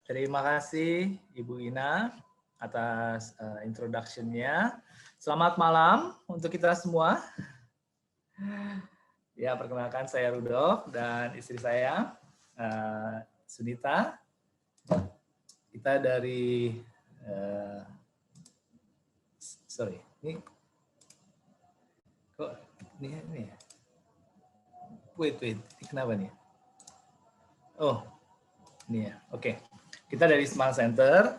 Terima kasih Ibu Ina atas introduction-nya. Selamat malam untuk kita semua. Ya, perkenalkan saya Rudolf dan istri saya Sunita. Kita dari ini kok ini ya? Wait, ini kenapa nih? Oh, ini ya. Oke. Kita dari Smart Center,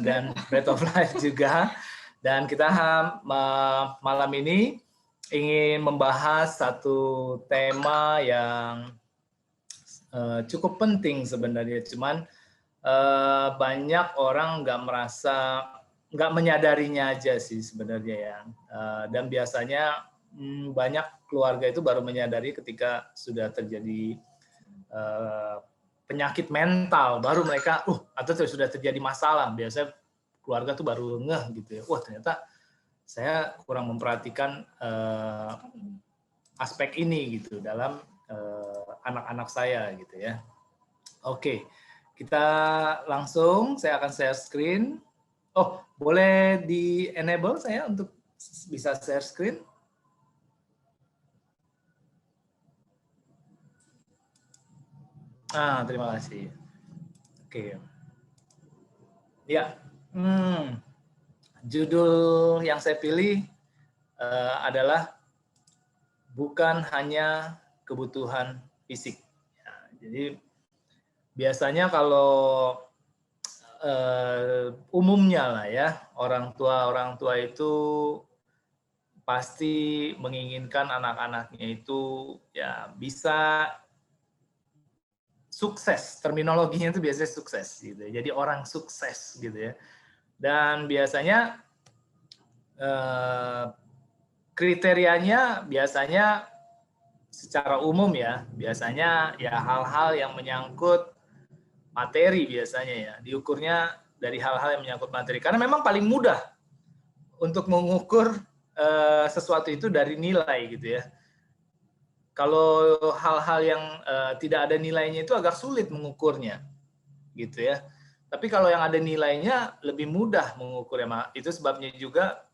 dan Breath of Life juga. Dan kita malam ini ingin membahas satu tema yang cukup penting sebenarnya. Cuman banyak orang nggak menyadarinya aja sih sebenarnya ya. Dan biasanya banyak keluarga itu baru menyadari ketika sudah terjadi penyakit mental, baru mereka atau sudah terjadi masalah. Biasanya keluarga tuh baru ngeh gitu ya. Wah, ternyata saya kurang memperhatikan aspek ini gitu dalam anak-anak saya gitu ya. Oke, kita langsung, saya akan share screen. Oh, boleh di enable saya untuk bisa share screen? Terima kasih. Oke. Ya, judul yang saya pilih adalah bukan hanya kebutuhan fisik. Ya, jadi biasanya kalau umumnya lah ya, orang tua itu pasti menginginkan anak-anaknya itu ya bisa sukses, terminologinya itu biasanya sukses gitu. Jadi orang sukses gitu ya. Dan biasanya kriterianya biasanya secara umum ya, biasanya ya hal-hal yang menyangkut materi biasanya ya. Diukurnya dari hal-hal yang menyangkut materi. Karena memang paling mudah untuk mengukur sesuatu itu dari nilai gitu ya. Kalau hal-hal yang tidak ada nilainya itu agak sulit mengukurnya, gitu ya. Tapi kalau yang ada nilainya lebih mudah mengukurnya. Itu sebabnya juga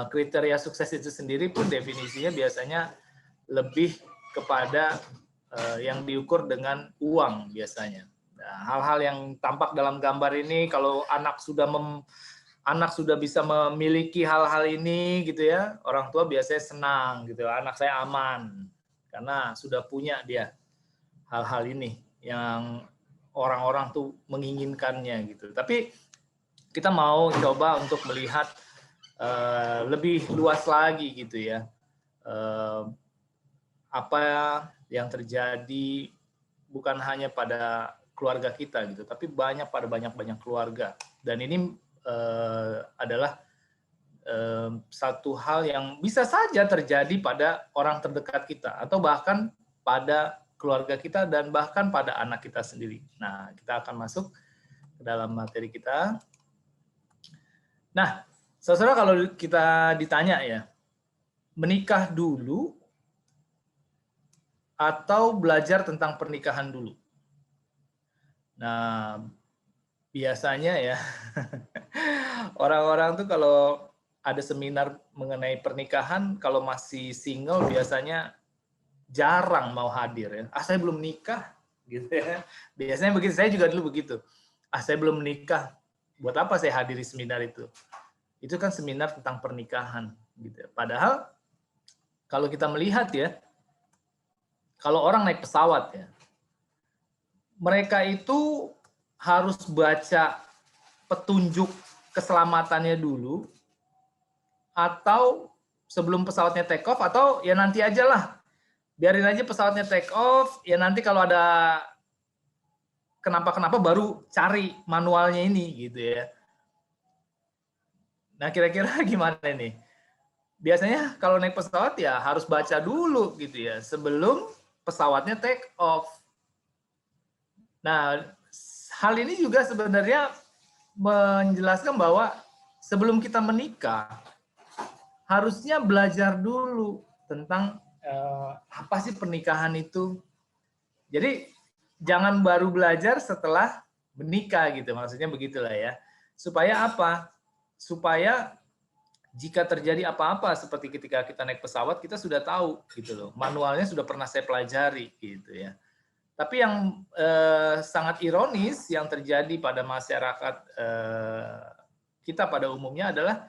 kriteria sukses itu sendiri pun definisinya biasanya lebih kepada yang diukur dengan uang biasanya. Nah, hal-hal yang tampak dalam gambar ini, kalau anak sudah bisa memiliki hal-hal ini gitu ya, orang tua biasanya senang gitu, anak saya aman karena sudah punya dia hal-hal ini yang orang-orang tuh menginginkannya gitu. Tapi kita mau coba untuk melihat lebih luas lagi gitu ya, apa yang terjadi bukan hanya pada keluarga kita gitu, tapi pada banyak keluarga. Dan ini adalah satu hal yang bisa saja terjadi pada orang terdekat kita atau bahkan pada keluarga kita dan bahkan pada anak kita sendiri. Nah, kita akan masuk ke dalam materi kita. Nah, saudara, kalau kita ditanya ya, menikah dulu atau belajar tentang pernikahan dulu? Nah, biasanya ya orang-orang tuh kalau ada seminar mengenai pernikahan, kalau masih single biasanya jarang mau hadir ya. Saya belum nikah gitu ya. Biasanya begitu, saya juga dulu begitu. Saya belum nikah. Buat apa saya hadiri seminar itu? Itu kan seminar tentang pernikahan gitu. Padahal kalau kita melihat ya, kalau orang naik pesawat ya, mereka itu harus baca petunjuk keselamatannya dulu, atau sebelum pesawatnya take off, atau ya nanti aja lah, biarin aja pesawatnya take off, ya nanti kalau ada kenapa-kenapa baru cari manualnya ini gitu ya. Nah, kira-kira gimana nih? Biasanya kalau naik pesawat ya harus baca dulu gitu ya, sebelum pesawatnya take off. Nah, hal ini juga sebenarnya menjelaskan bahwa sebelum kita menikah, harusnya belajar dulu tentang apa sih pernikahan itu. Jadi jangan baru belajar setelah menikah gitu, maksudnya begitulah ya. Supaya apa? Supaya jika terjadi apa-apa seperti ketika kita naik pesawat, kita sudah tahu gitu loh. Manualnya sudah pernah saya pelajari gitu ya. Tapi yang sangat ironis yang terjadi pada masyarakat kita pada umumnya adalah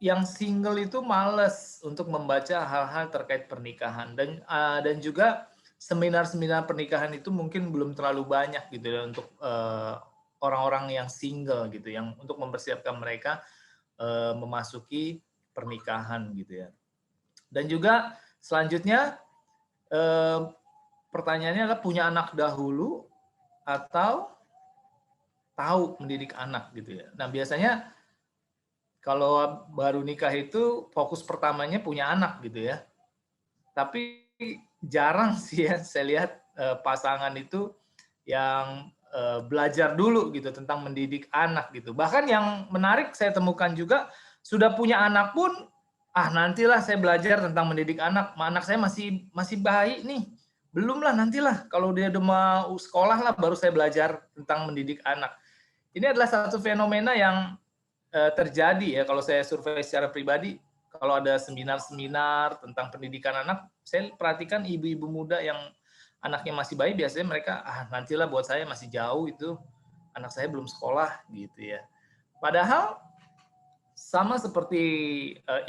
yang single itu males untuk membaca hal-hal terkait pernikahan, dan juga seminar-seminar pernikahan itu mungkin belum terlalu banyak gitu ya untuk orang-orang yang single gitu, yang untuk mempersiapkan mereka memasuki pernikahan gitu ya. Dan juga selanjutnya pertanyaannya adalah punya anak dahulu atau tahu mendidik anak gitu ya. Nah biasanya kalau baru nikah itu fokus pertamanya punya anak gitu ya. Tapi jarang sih ya saya lihat pasangan itu yang belajar dulu gitu tentang mendidik anak gitu. Bahkan yang menarik saya temukan juga sudah punya anak pun nantilah saya belajar tentang mendidik anak. Anak saya masih bayi nih. Belum lah, nantilah kalau dia udah mau sekolah lah baru saya belajar tentang mendidik anak. Ini adalah satu fenomena yang terjadi ya kalau saya survei secara pribadi. Kalau ada seminar-seminar tentang pendidikan anak, saya perhatikan ibu-ibu muda yang anaknya masih bayi, biasanya mereka nantilah, buat saya masih jauh itu, anak saya belum sekolah gitu ya. Padahal sama seperti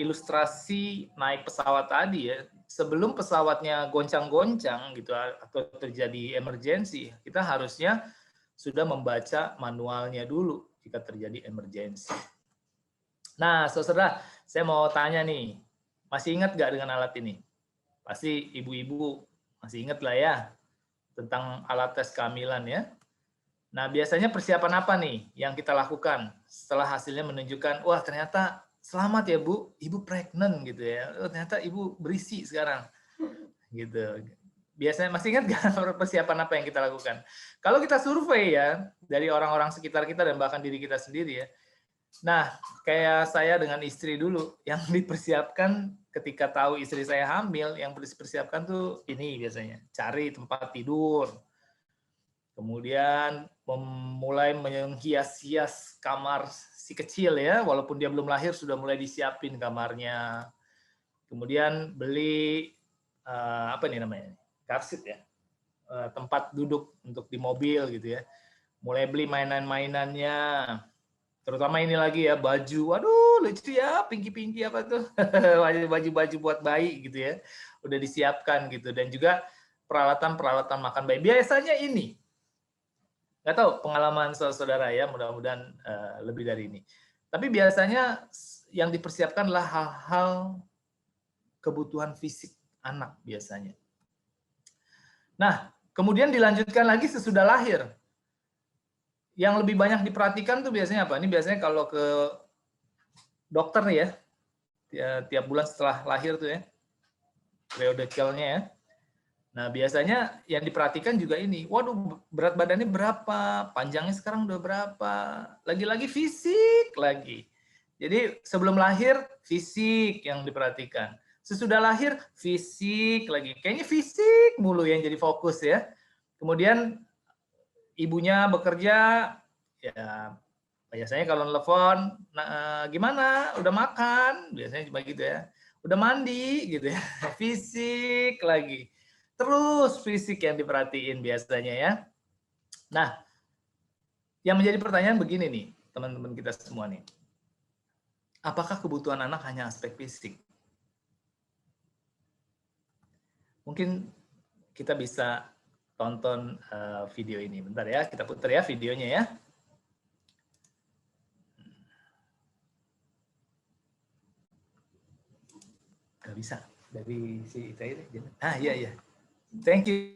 ilustrasi naik pesawat tadi ya, sebelum pesawatnya goncang-goncang gitu atau terjadi emergensi, kita harusnya sudah membaca manualnya dulu jika terjadi emergensi. Nah, saudara, saya mau tanya nih, masih ingat nggak dengan alat ini? Pasti ibu-ibu masih ingat lah ya, tentang alat tes kehamilan ya. Nah, biasanya persiapan apa nih yang kita lakukan setelah hasilnya menunjukkan, wah ternyata selamat ya Bu, Ibu pregnant gitu ya. Oh, ternyata Ibu berisi sekarang. Gitu. Biasanya masih ingat nggak persiapan apa yang kita lakukan? Kalau kita survei ya, dari orang-orang sekitar kita dan bahkan diri kita sendiri ya. Nah, kayak saya dengan istri dulu, yang dipersiapkan ketika tahu istri saya hamil, yang dipersiapkan tuh ini biasanya, cari tempat tidur. Kemudian mulai menghias-hias kamar si kecil ya, walaupun dia belum lahir sudah mulai disiapin kamarnya. Kemudian beli apa nih namanya, car seat ya, tempat duduk untuk di mobil gitu ya. Mulai beli mainan-mainannya, terutama ini lagi ya, baju, waduh lucu ya, pinky apa tuh, baju-baju buat bayi gitu ya, udah disiapkan gitu. Dan juga peralatan makan bayi. Biasanya ini, nggak tahu pengalaman saudara ya, mudah-mudahan lebih dari ini. Tapi biasanya yang dipersiapkan adalah hal-hal kebutuhan fisik anak biasanya. Nah, kemudian dilanjutkan lagi sesudah lahir. Yang lebih banyak diperhatikan tuh biasanya apa? Ini biasanya kalau ke dokter ya, tiap bulan setelah lahir tuh ya, periode kill-nya ya. Nah, biasanya yang diperhatikan juga ini, waduh berat badannya berapa, panjangnya sekarang udah berapa, lagi-lagi fisik lagi. Jadi sebelum lahir, fisik yang diperhatikan. Sesudah lahir, fisik lagi. Kayaknya fisik mulu yang jadi fokus ya. Kemudian ibunya bekerja, ya biasanya kalau telepon, gimana, udah makan, biasanya begitu ya. Udah mandi gitu ya, fisik lagi. Terus fisik yang diperhatiin biasanya ya. Nah, yang menjadi pertanyaan begini nih, teman-teman kita semua nih. Apakah kebutuhan anak hanya aspek fisik? Mungkin kita bisa tonton video ini. Bentar ya, kita putar ya videonya ya. Gak bisa dari si Ita ini. Iya. Thank you.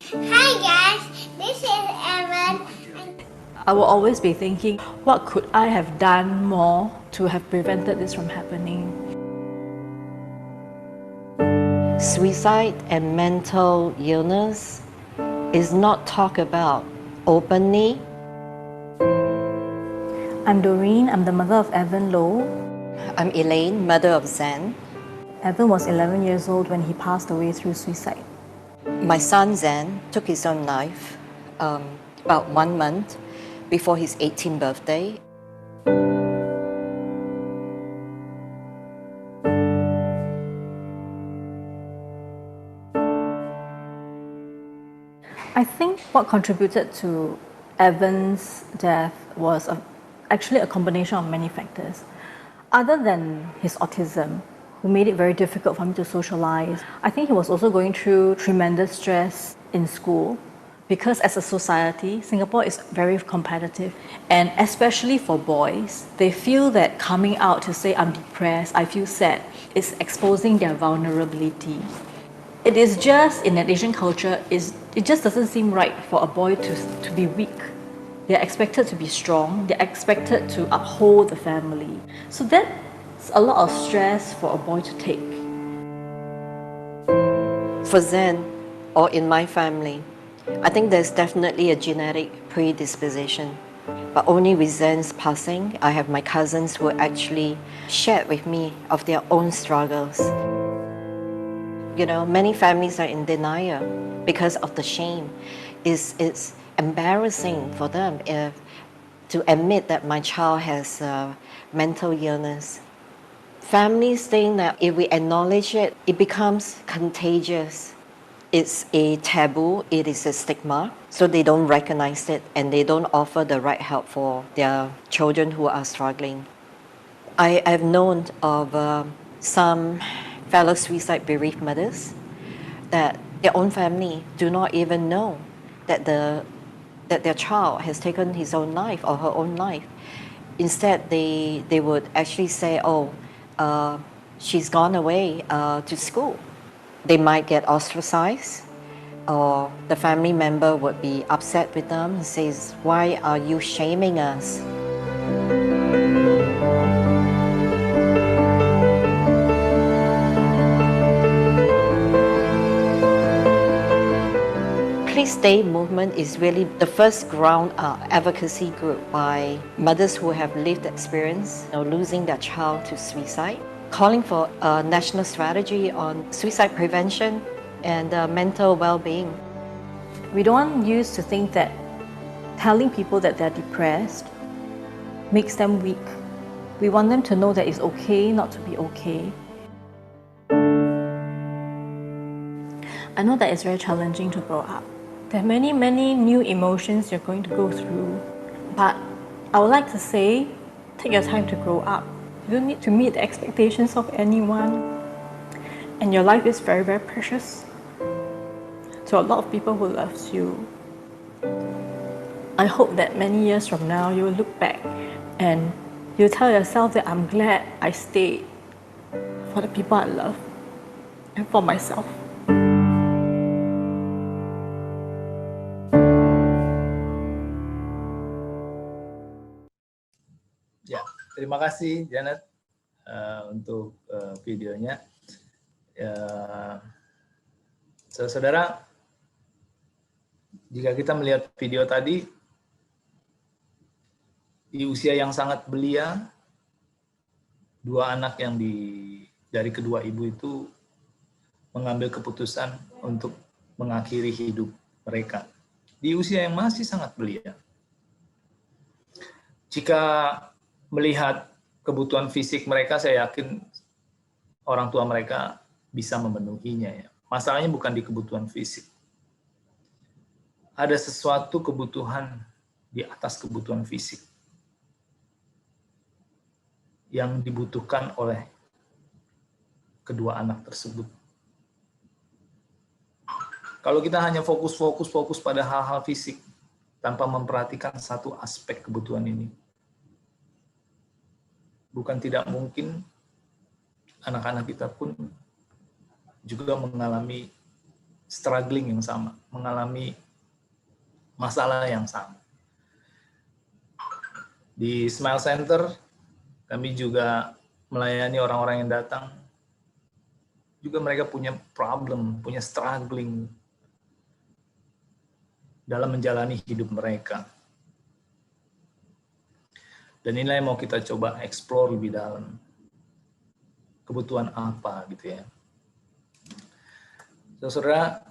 Hi guys, this is Evan. I will always be thinking, what could I have done more to have prevented this from happening? Suicide and mental illness is not talked about openly. I'm Doreen, I'm the mother of Evan Low. I'm Elaine, mother of Zen. Evan was 11 years old when he passed away through suicide. My son Zen took his own life about 1 month before his 18th birthday. I think what contributed to Evan's death was actually a combination of many factors. Other than his autism, who made it very difficult for him to socialize, I think he was also going through tremendous stress in school because as a society, Singapore is very competitive, and especially for boys, they feel that coming out to say, I'm depressed, I feel sad, is exposing their vulnerability. It is just, in an Asian culture, it just doesn't seem right for a boy to be weak. They're expected to be strong, they're expected to uphold the family. So that's a lot of stress for a boy to take. For Zen, or in my family, I think there's definitely a genetic predisposition. But only with Zen's passing, I have my cousins who actually shared with me of their own struggles. You know, many families are in denial because of the shame. It's embarrassing for them to admit that my child has mental illness. Families think that if we acknowledge it, it becomes contagious. It's a taboo, it is a stigma, so they don't recognize it and they don't offer the right help for their children who are struggling. I've known of some fellow suicide bereaved mothers that their own family do not even know that their child has taken his own life or her own life. Instead, they would actually say, she's gone away to school. They might get ostracized, or the family member would be upset with them and says, why are you shaming us? Please Stay movement is really the first ground advocacy group by mothers who have lived experience losing their child to suicide, calling for a national strategy on suicide prevention and mental well-being. We don't want youth to think that telling people that they're depressed makes them weak. We want them to know that it's okay not to be okay. I know that it's very challenging to grow up. There are many, many new emotions you're going to go through. But I would like to say, take your time to grow up. You don't need to meet the expectations of anyone. And your life is very, very precious to a lot of people who loves you. I hope that many years from now, you will look back and you'll tell yourself that I'm glad I stayed for the people I love and for myself. Ya, terima kasih Janet untuk videonya. Saudara, jika kita melihat video tadi, di usia yang sangat belia, dua anak yang dari kedua ibu itu mengambil keputusan untuk mengakhiri hidup mereka di usia yang masih sangat belia. Jika melihat kebutuhan fisik mereka, saya yakin orang tua mereka bisa memenuhinya. Ya. Masalahnya bukan di kebutuhan fisik. Ada sesuatu kebutuhan di atas kebutuhan fisik yang dibutuhkan oleh kedua anak tersebut. Kalau kita hanya fokus pada hal-hal fisik tanpa memperhatikan satu aspek kebutuhan ini, bukan tidak mungkin anak-anak kita pun juga mengalami struggling yang sama, mengalami masalah yang sama. Di Smile Center, kami juga melayani orang-orang yang datang, juga mereka punya problem, punya struggling dalam menjalani hidup mereka. Dan inilah yang mau kita coba explore lebih dalam. kebutuhan apa gitu ya. Saudara,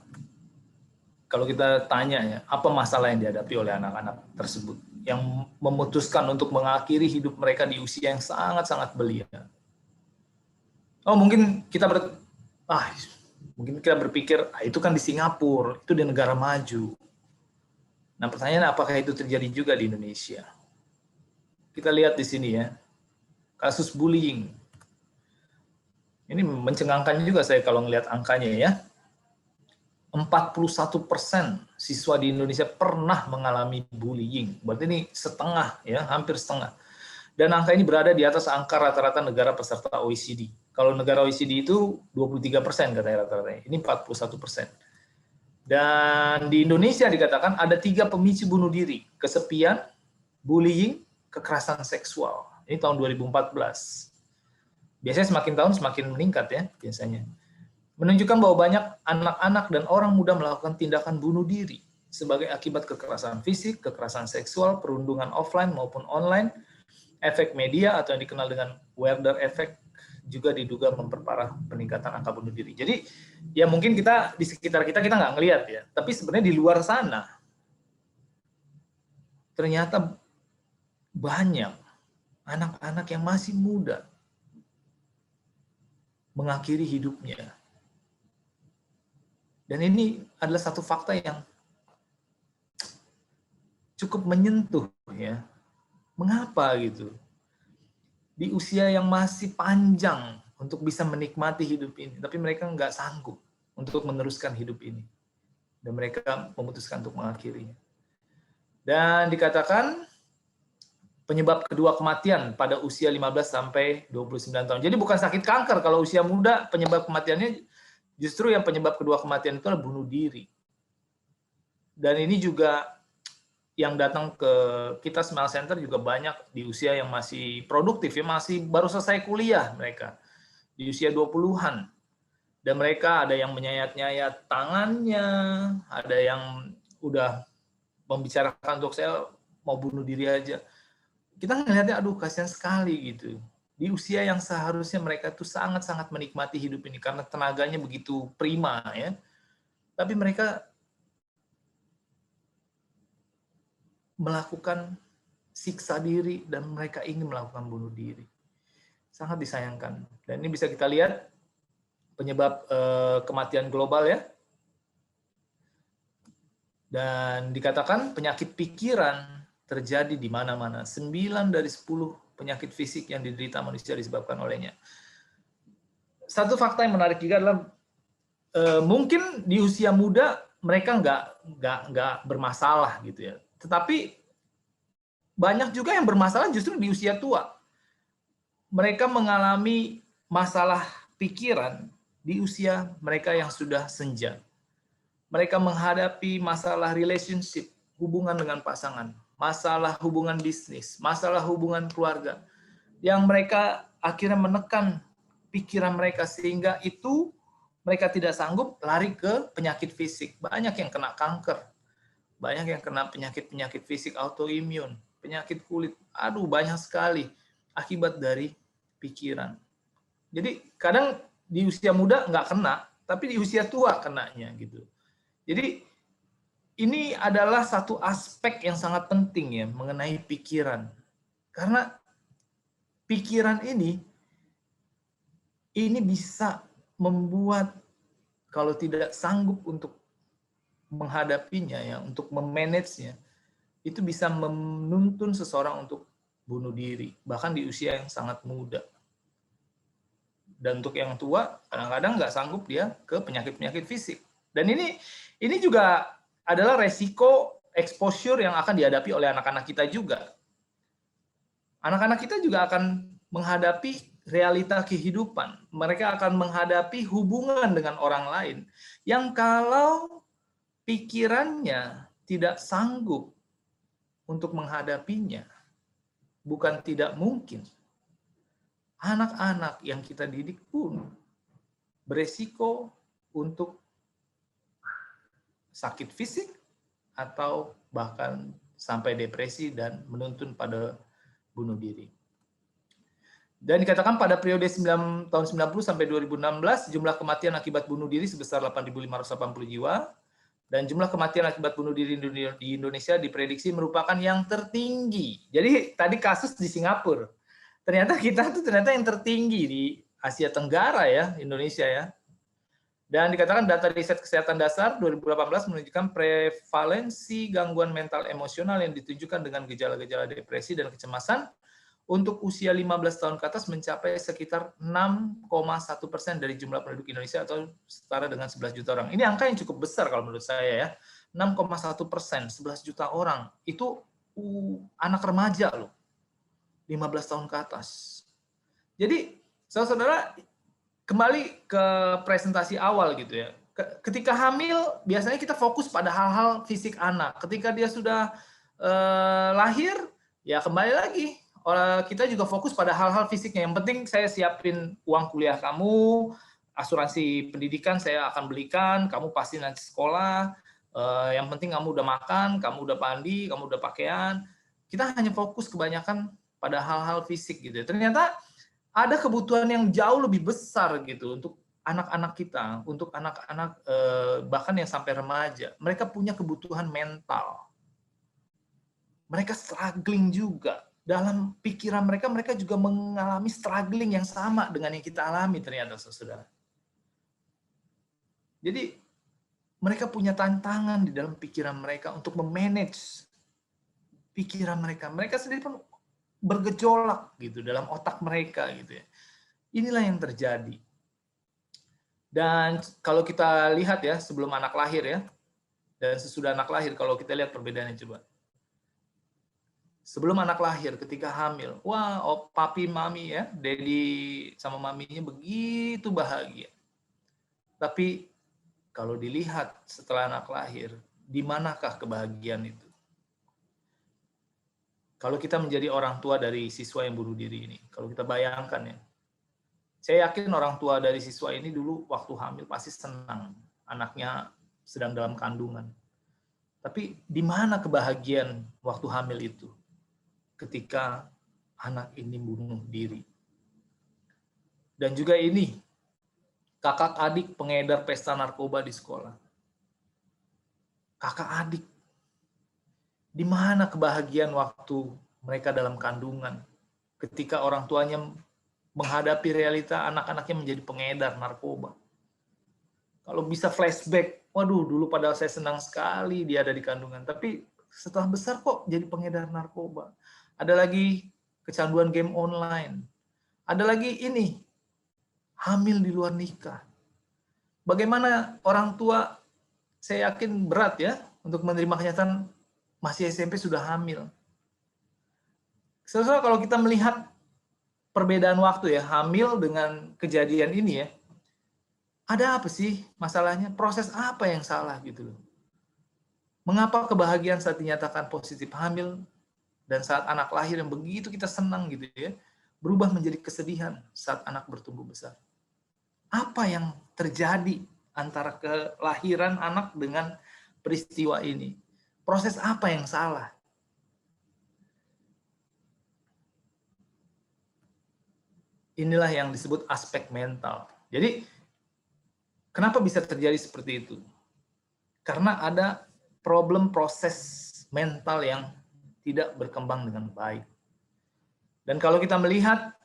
kalau kita tanya ya, apa masalah yang dihadapi oleh anak-anak tersebut yang memutuskan untuk mengakhiri hidup mereka di usia yang sangat-sangat belia? Oh, mungkin kita berpikir, itu kan di Singapura, itu di negara maju. Nah, pertanyaan apakah itu terjadi juga di Indonesia? Kita lihat di sini ya, kasus bullying. Ini mencengangkan juga saya kalau ngelihat angkanya ya. 41% siswa di Indonesia pernah mengalami bullying. Berarti ini setengah ya, hampir setengah. Dan angka ini berada di atas angka rata-rata negara peserta OECD. Kalau negara OECD itu 23% katanya rata-ratanya. Ini 41%. Dan di Indonesia dikatakan ada 3 pemicu bunuh diri. Kesepian, bullying, kekerasan seksual. Ini tahun 2014. Biasanya semakin tahun semakin meningkat ya biasanya. Menunjukkan bahwa banyak anak-anak dan orang muda melakukan tindakan bunuh diri sebagai akibat kekerasan fisik, kekerasan seksual, perundungan offline maupun online, efek media atau yang dikenal dengan Werder Effect juga diduga memperparah peningkatan angka bunuh diri. Jadi ya mungkin kita di sekitar kita nggak ngelihat ya, tapi sebenarnya di luar sana ternyata banyak anak-anak yang masih muda mengakhiri hidupnya. Dan ini adalah satu fakta yang cukup menyentuh ya. Mengapa gitu? Di usia yang masih panjang untuk bisa menikmati hidup ini, tapi mereka nggak sanggup untuk meneruskan hidup ini. Dan mereka memutuskan untuk mengakhirinya. Dan dikatakan penyebab kedua kematian pada usia 15 sampai 29 tahun. Jadi bukan sakit kanker, kalau usia muda penyebab kematiannya justru yang penyebab kedua kematian itu adalah bunuh diri. Dan ini juga yang datang ke kita Smile Center juga banyak di usia yang masih produktif, ya masih baru selesai kuliah mereka, di usia 20-an. Dan mereka ada yang menyayat-nyayat tangannya, ada yang udah membicarakan untuk saya mau bunuh diri aja. Kita ngelihatnya, aduh kasihan sekali gitu. Di usia yang seharusnya mereka tuh sangat-sangat menikmati hidup ini karena tenaganya begitu prima ya. Tapi mereka melakukan siksa diri dan mereka ingin melakukan bunuh diri. Sangat disayangkan. Dan ini bisa kita lihat penyebab kematian global ya. Dan dikatakan penyakit pikiran terjadi di mana-mana. 9 dari 10 penyakit fisik yang diderita manusia disebabkan olehnya. Satu fakta yang menarik juga adalah mungkin di usia muda mereka nggak bermasalah gitu ya. Tetapi banyak juga yang bermasalah justru di usia tua. Mereka mengalami masalah pikiran di usia mereka yang sudah senja. Mereka menghadapi masalah relationship, hubungan dengan pasangan, masalah hubungan bisnis, masalah hubungan keluarga, yang mereka akhirnya menekan pikiran mereka sehingga itu mereka tidak sanggup lari ke penyakit fisik. Banyak yang kena kanker, banyak yang kena penyakit-penyakit fisik autoimun, penyakit kulit. Aduh, banyak sekali akibat dari pikiran. Jadi kadang di usia muda nggak kena, tapi di usia tua kenanya gitu. Jadi ini adalah satu aspek yang sangat penting ya mengenai pikiran. Karena pikiran ini bisa membuat kalau tidak sanggup untuk menghadapinya ya, untuk memanagenya, itu bisa menuntun seseorang untuk bunuh diri, bahkan di usia yang sangat muda. Dan untuk yang tua, kadang-kadang nggak sanggup dia ke penyakit-penyakit fisik. Dan ini juga adalah resiko exposure yang akan dihadapi oleh anak-anak kita juga. Anak-anak kita juga akan menghadapi realita kehidupan. Mereka akan menghadapi hubungan dengan orang lain yang kalau pikirannya tidak sanggup untuk menghadapinya, bukan tidak mungkin. Anak-anak yang kita didik pun beresiko untuk sakit fisik atau bahkan sampai depresi dan menuntun pada bunuh diri. Dan dikatakan pada periode tahun 90 sampai 2016, jumlah kematian akibat bunuh diri sebesar 8.580 jiwa, dan jumlah kematian akibat bunuh diri di Indonesia diprediksi merupakan yang tertinggi. Jadi tadi kasus di Singapura, ternyata kita tuh ternyata yang tertinggi di Asia Tenggara ya, Indonesia ya. Dan dikatakan data riset kesehatan dasar 2018 menunjukkan prevalensi gangguan mental emosional yang ditunjukkan dengan gejala-gejala depresi dan kecemasan untuk usia 15 tahun ke atas mencapai sekitar 6,1% dari jumlah penduduk Indonesia atau setara dengan 11 juta orang. Ini angka yang cukup besar kalau menurut saya ya. 6,1%, 11 juta orang. Itu anak remaja loh. 15 tahun ke atas. Jadi, saudara-saudara, kembali ke presentasi awal gitu ya. Ketika hamil, biasanya kita fokus pada hal-hal fisik anak. Ketika dia sudah lahir, ya kembali lagi. Kita juga fokus pada hal-hal fisiknya. Yang penting saya siapin uang kuliah kamu, asuransi pendidikan saya akan belikan, kamu pasti nanti sekolah, yang penting kamu udah makan, kamu udah mandi, kamu udah pakaian. Kita hanya fokus kebanyakan pada hal-hal fisik gitu. Ternyata ada kebutuhan yang jauh lebih besar gitu untuk anak-anak kita, untuk anak-anak bahkan yang sampai remaja. Mereka punya kebutuhan mental. Mereka struggling juga. Dalam pikiran mereka, mereka juga mengalami struggling yang sama dengan yang kita alami ternyata, saudara. Jadi, mereka punya tantangan di dalam pikiran mereka untuk memanage pikiran mereka. Mereka sendiri pun bergejolak gitu dalam otak mereka gitu ya. Inilah yang terjadi. Dan kalau kita lihat ya, sebelum anak lahir ya, dan sesudah anak lahir, kalau kita lihat perbedaannya coba. Sebelum anak lahir, ketika hamil, wah, papi, mami ya, daddy sama maminya begitu bahagia. Tapi kalau dilihat setelah anak lahir, di manakah kebahagiaan itu? Kalau kita menjadi orang tua dari siswa yang bunuh diri ini, kalau kita bayangkan ya, saya yakin orang tua dari siswa ini dulu waktu hamil pasti senang, anaknya sedang dalam kandungan. Tapi di mana kebahagiaan waktu hamil itu? Ketika anak ini bunuh diri. Dan juga ini, kakak adik pengedar pesta narkoba di sekolah. Kakak adik. Di mana kebahagiaan waktu mereka dalam kandungan? Ketika orang tuanya menghadapi realita anak-anaknya menjadi pengedar narkoba. Kalau bisa flashback, waduh dulu padahal saya senang sekali dia ada di kandungan. Tapi setelah besar kok jadi pengedar narkoba. Ada lagi kecanduan game online. Ada lagi ini, hamil di luar nikah. Bagaimana orang tua, saya yakin berat ya, untuk menerima kenyataan masih SMP sudah hamil. Sebenarnya kalau kita melihat perbedaan waktu ya, hamil dengan kejadian ini ya, ada apa sih masalahnya? Proses apa yang salah gitu loh. Mengapa kebahagiaan saat dinyatakan positif hamil, dan saat anak lahir yang begitu kita senang gitu ya, berubah menjadi kesedihan saat anak bertumbuh besar. Apa yang terjadi antara kelahiran anak dengan peristiwa ini? Proses apa yang salah? Inilah yang disebut aspek mental. Jadi, kenapa bisa terjadi seperti itu? Karena ada problem proses mental yang tidak berkembang dengan baik. Dan kalau kita melihat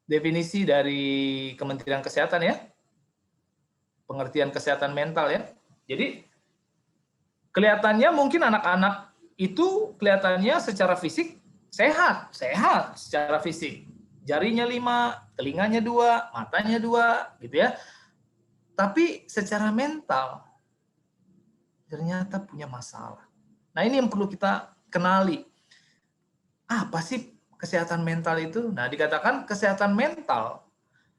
definisi dari Kementerian Kesehatan ya, pengertian kesehatan mental ya, jadi kelihatannya mungkin anak-anak itu kelihatannya secara fisik sehat secara fisik. Jarinya 5, telinganya 2, matanya 2, gitu ya. Tapi secara mental ternyata punya masalah. Nah, ini yang perlu kita kenali. Apa sih kesehatan mental itu? Nah, dikatakan kesehatan mental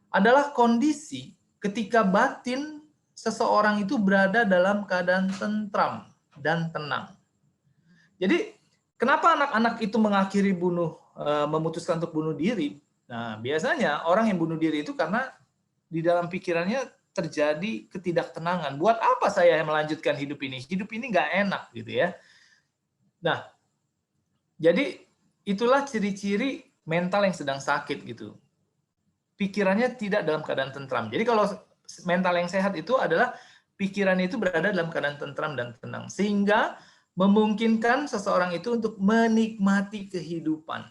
adalah kondisi ketika batin seseorang itu berada dalam keadaan tentram dan tenang. Jadi, kenapa anak-anak itu mengakhiri memutuskan untuk bunuh diri? Nah, biasanya orang yang bunuh diri itu karena di dalam pikirannya terjadi ketidaktenangan. Buat apa saya melanjutkan hidup ini? Hidup ini nggak enak gitu ya. Nah, jadi itulah ciri-ciri mental yang sedang sakit gitu. pikirannya tidak dalam keadaan tentram. Jadi kalau mental yang sehat itu adalah pikirannya itu berada dalam keadaan tentram dan tenang, sehingga memungkinkan seseorang itu untuk menikmati kehidupan.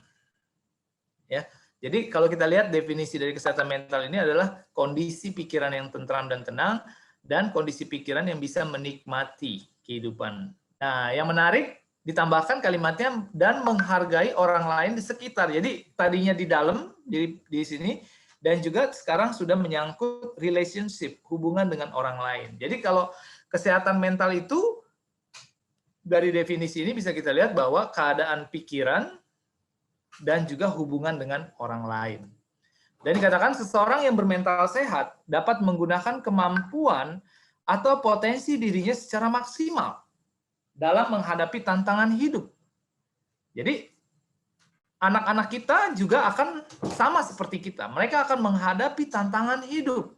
Ya, jadi kalau kita lihat definisi dari kesehatan mental ini adalah kondisi pikiran yang tentram dan tenang, dan kondisi pikiran yang bisa menikmati kehidupan. Nah, yang menarik ditambahkan kalimatnya dan menghargai orang lain di sekitar. Jadi tadinya di dalam, di sini, dan juga sekarang sudah menyangkut relationship, hubungan dengan orang lain. Jadi kalau kesehatan mental itu dari definisi ini bisa kita lihat bahwa keadaan pikiran dan juga hubungan dengan orang lain. Dan dikatakan seseorang yang bermental sehat dapat menggunakan kemampuan atau potensi dirinya secara maksimal dalam menghadapi tantangan hidup. Jadi anak-anak kita juga akan sama seperti kita. Mereka akan menghadapi tantangan hidup.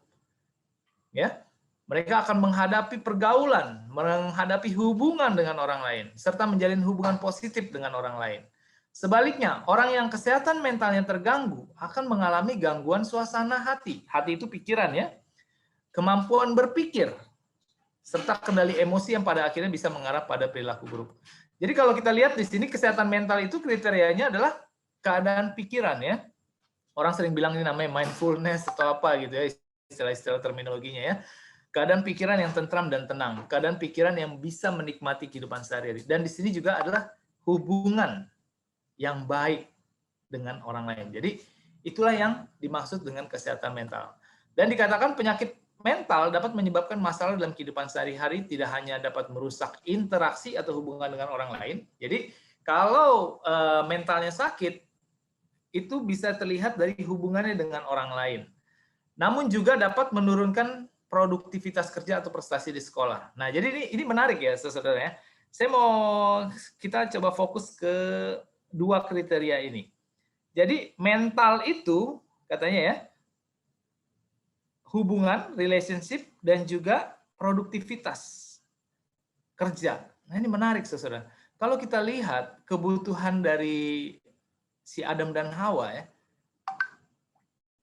Ya. Mereka akan menghadapi pergaulan, menghadapi hubungan dengan orang lain, serta menjalin hubungan positif dengan orang lain. Sebaliknya, orang yang kesehatan mentalnya terganggu akan mengalami gangguan suasana hati. Hati itu pikiran ya. Kemampuan berpikir, serta kendali emosi yang pada akhirnya bisa mengarah pada perilaku buruk. Jadi kalau kita lihat di sini kesehatan mental itu kriterianya adalah keadaan pikiran ya. Orang sering bilang ini namanya mindfulness atau apa gitu ya, istilah-istilah terminologinya ya. Keadaan pikiran yang tentram dan tenang, keadaan pikiran yang bisa menikmati kehidupan sehari-hari. Dan di sini juga adalah hubungan yang baik dengan orang lain. Jadi itulah yang dimaksud dengan kesehatan mental. Dan dikatakan penyakit mental dapat menyebabkan masalah dalam kehidupan sehari-hari, tidak hanya dapat merusak interaksi atau hubungan dengan orang lain. Jadi kalau mentalnya sakit, itu bisa terlihat dari hubungannya dengan orang lain. Namun juga dapat menurunkan produktivitas kerja atau prestasi di sekolah. Nah, jadi ini menarik ya, saudara ya. Kita coba fokus ke dua kriteria ini. Jadi mental itu katanya ya, hubungan, relationship, dan juga produktivitas kerja. Nah ini menarik saudara. Kalau kita lihat kebutuhan dari si Adam dan Hawa ya,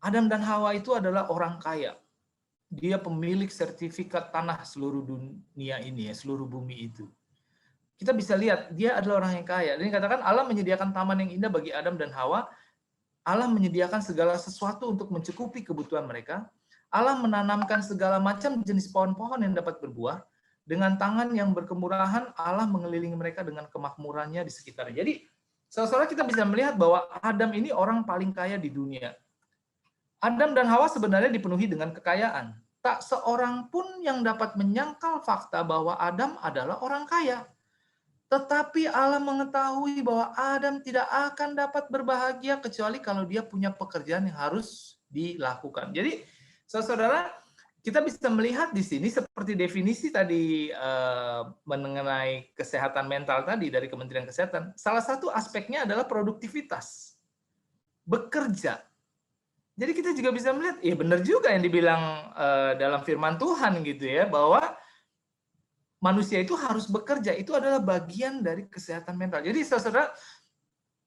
Adam dan Hawa itu adalah orang kaya. Dia pemilik sertifikat tanah seluruh dunia ini ya, seluruh bumi itu. Kita bisa lihat dia adalah orang yang kaya. Dan dikatakan Allah menyediakan taman yang indah bagi Adam dan Hawa. Allah menyediakan segala sesuatu untuk mencukupi kebutuhan mereka. Allah menanamkan segala macam jenis pohon-pohon yang dapat berbuah. Dengan tangan yang berkemurahan, Allah mengelilingi mereka dengan kemakmurannya di sekitarnya. Jadi, saudara kita bisa melihat bahwa Adam ini orang paling kaya di dunia. Adam dan Hawa sebenarnya dipenuhi dengan kekayaan. Tak seorang pun yang dapat menyangkal fakta bahwa Adam adalah orang kaya. Tetapi Allah mengetahui bahwa Adam tidak akan dapat berbahagia kecuali kalau dia punya pekerjaan yang harus dilakukan. Jadi, saudara, kita bisa melihat di sini seperti definisi tadi mengenai kesehatan mental tadi dari Kementerian Kesehatan. Salah satu aspeknya adalah produktivitas, bekerja. Jadi kita juga bisa melihat, benar juga yang dibilang dalam firman Tuhan gitu ya, bahwa manusia itu harus bekerja, itu adalah bagian dari kesehatan mental. Jadi saudara,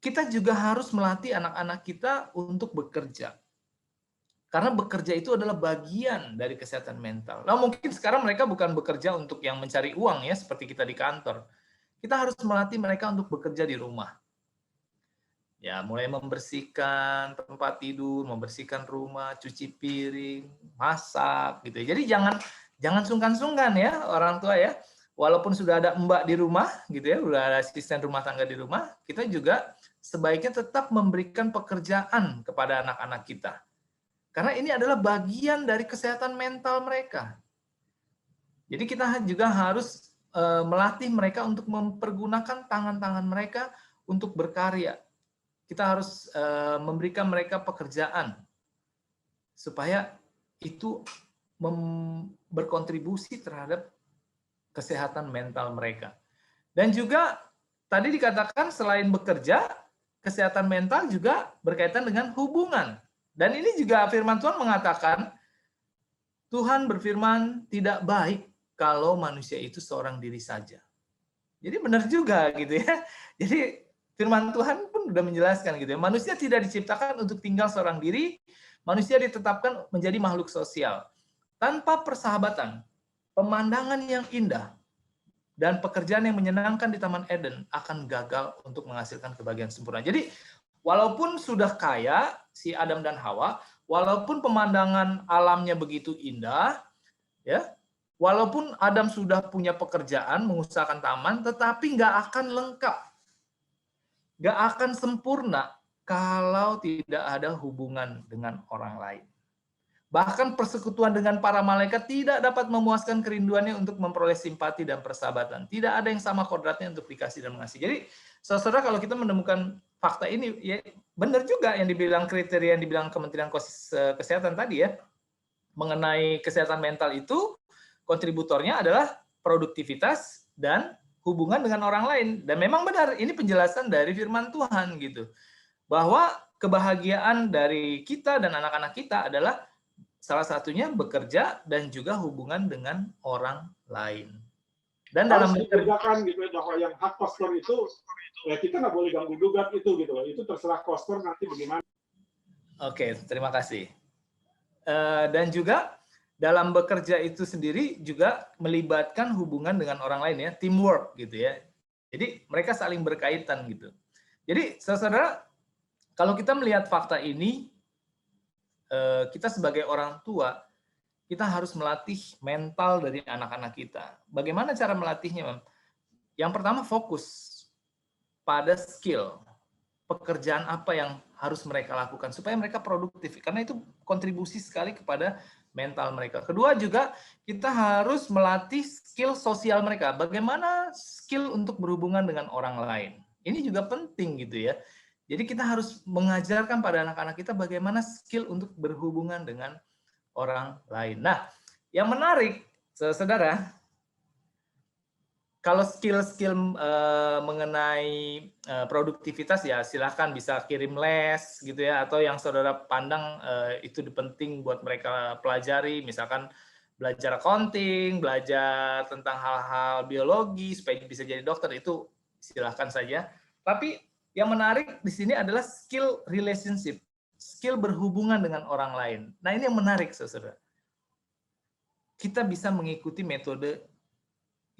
kita juga harus melatih anak-anak kita untuk bekerja. Karena bekerja itu adalah bagian dari kesehatan mental. Nah mungkin sekarang mereka bukan bekerja untuk yang mencari uang ya, seperti kita di kantor. Kita harus melatih mereka untuk bekerja di rumah. Ya, mulai membersihkan tempat tidur, membersihkan rumah, cuci piring, masak gitu. Jadi jangan sungkan-sungkan ya orang tua ya. Walaupun sudah ada mbak di rumah gitu ya, sudah ada asisten rumah tangga di rumah, kita juga sebaiknya tetap memberikan pekerjaan kepada anak-anak kita. Karena ini adalah bagian dari kesehatan mental mereka. Jadi kita juga harus melatih mereka untuk mempergunakan tangan-tangan mereka untuk berkarya. Kita harus memberikan mereka pekerjaan supaya itu berkontribusi terhadap kesehatan mental mereka. Dan juga tadi dikatakan selain bekerja, kesehatan mental juga berkaitan dengan hubungan. Dan ini juga firman Tuhan mengatakan, Tuhan berfirman tidak baik kalau manusia itu seorang diri saja. Jadi benar juga gitu ya. Jadi firman Tuhan pun sudah menjelaskan gitu ya. Manusia tidak diciptakan untuk tinggal seorang diri, Manusia ditetapkan menjadi makhluk sosial. Tanpa persahabatan, pemandangan yang indah, dan pekerjaan yang menyenangkan di Taman Eden akan gagal untuk menghasilkan kebahagiaan sempurna. Jadi, walaupun sudah kaya si Adam dan Hawa, walaupun pemandangan alamnya begitu indah, ya, walaupun Adam sudah punya pekerjaan mengusahakan taman, tetapi nggak akan lengkap, nggak akan sempurna kalau tidak ada hubungan dengan orang lain. Bahkan persekutuan dengan para malaikat tidak dapat memuaskan kerinduannya untuk memperoleh simpati dan persahabatan. Tidak ada yang sama kodratnya untuk dikasih dan mengasihi. Jadi, saudara, kalau kita menemukan fakta ini, ya benar juga yang dibilang kriteria yang dibilang Kementerian Kesehatan tadi ya, mengenai kesehatan mental itu, kontributornya adalah produktivitas dan hubungan dengan orang lain. Dan memang benar, ini penjelasan dari firman Tuhan gitu. Bahwa kebahagiaan dari kita dan anak-anak kita adalah salah satunya bekerja dan juga hubungan dengan orang lain. Dan dalam dibedakan gitu bahwa yang hak koster itu ya kita nggak boleh ganggu gugat itu gitu loh. Itu terserah koster nanti bagaimana. Oke, terima kasih. Dan juga dalam bekerja itu sendiri juga melibatkan hubungan dengan orang lain ya, teamwork gitu ya. Jadi mereka saling berkaitan gitu. Jadi saudara, kalau kita melihat fakta ini, kita sebagai orang tua, kita harus melatih mental dari anak-anak kita. Bagaimana cara melatihnya? Yang pertama, fokus pada skill. Pekerjaan apa yang harus mereka lakukan supaya mereka produktif. Karena itu kontribusi sekali kepada mental mereka. Kedua juga, kita harus melatih skill sosial mereka. Bagaimana skill untuk berhubungan dengan orang lain. Ini juga penting gitu ya. Jadi kita harus mengajarkan pada anak-anak kita bagaimana skill untuk berhubungan dengan orang lain. Nah, yang menarik, saudara, kalau skill-skill mengenai produktivitas ya silahkan bisa kirim les gitu ya, atau yang saudara pandang itu penting buat mereka pelajari, misalkan belajar accounting, belajar tentang hal-hal biologi supaya bisa jadi dokter, itu silahkan saja. Tapi yang menarik di sini adalah skill relationship, skill berhubungan dengan orang lain. Nah, ini yang menarik, saudara. Kita bisa mengikuti metode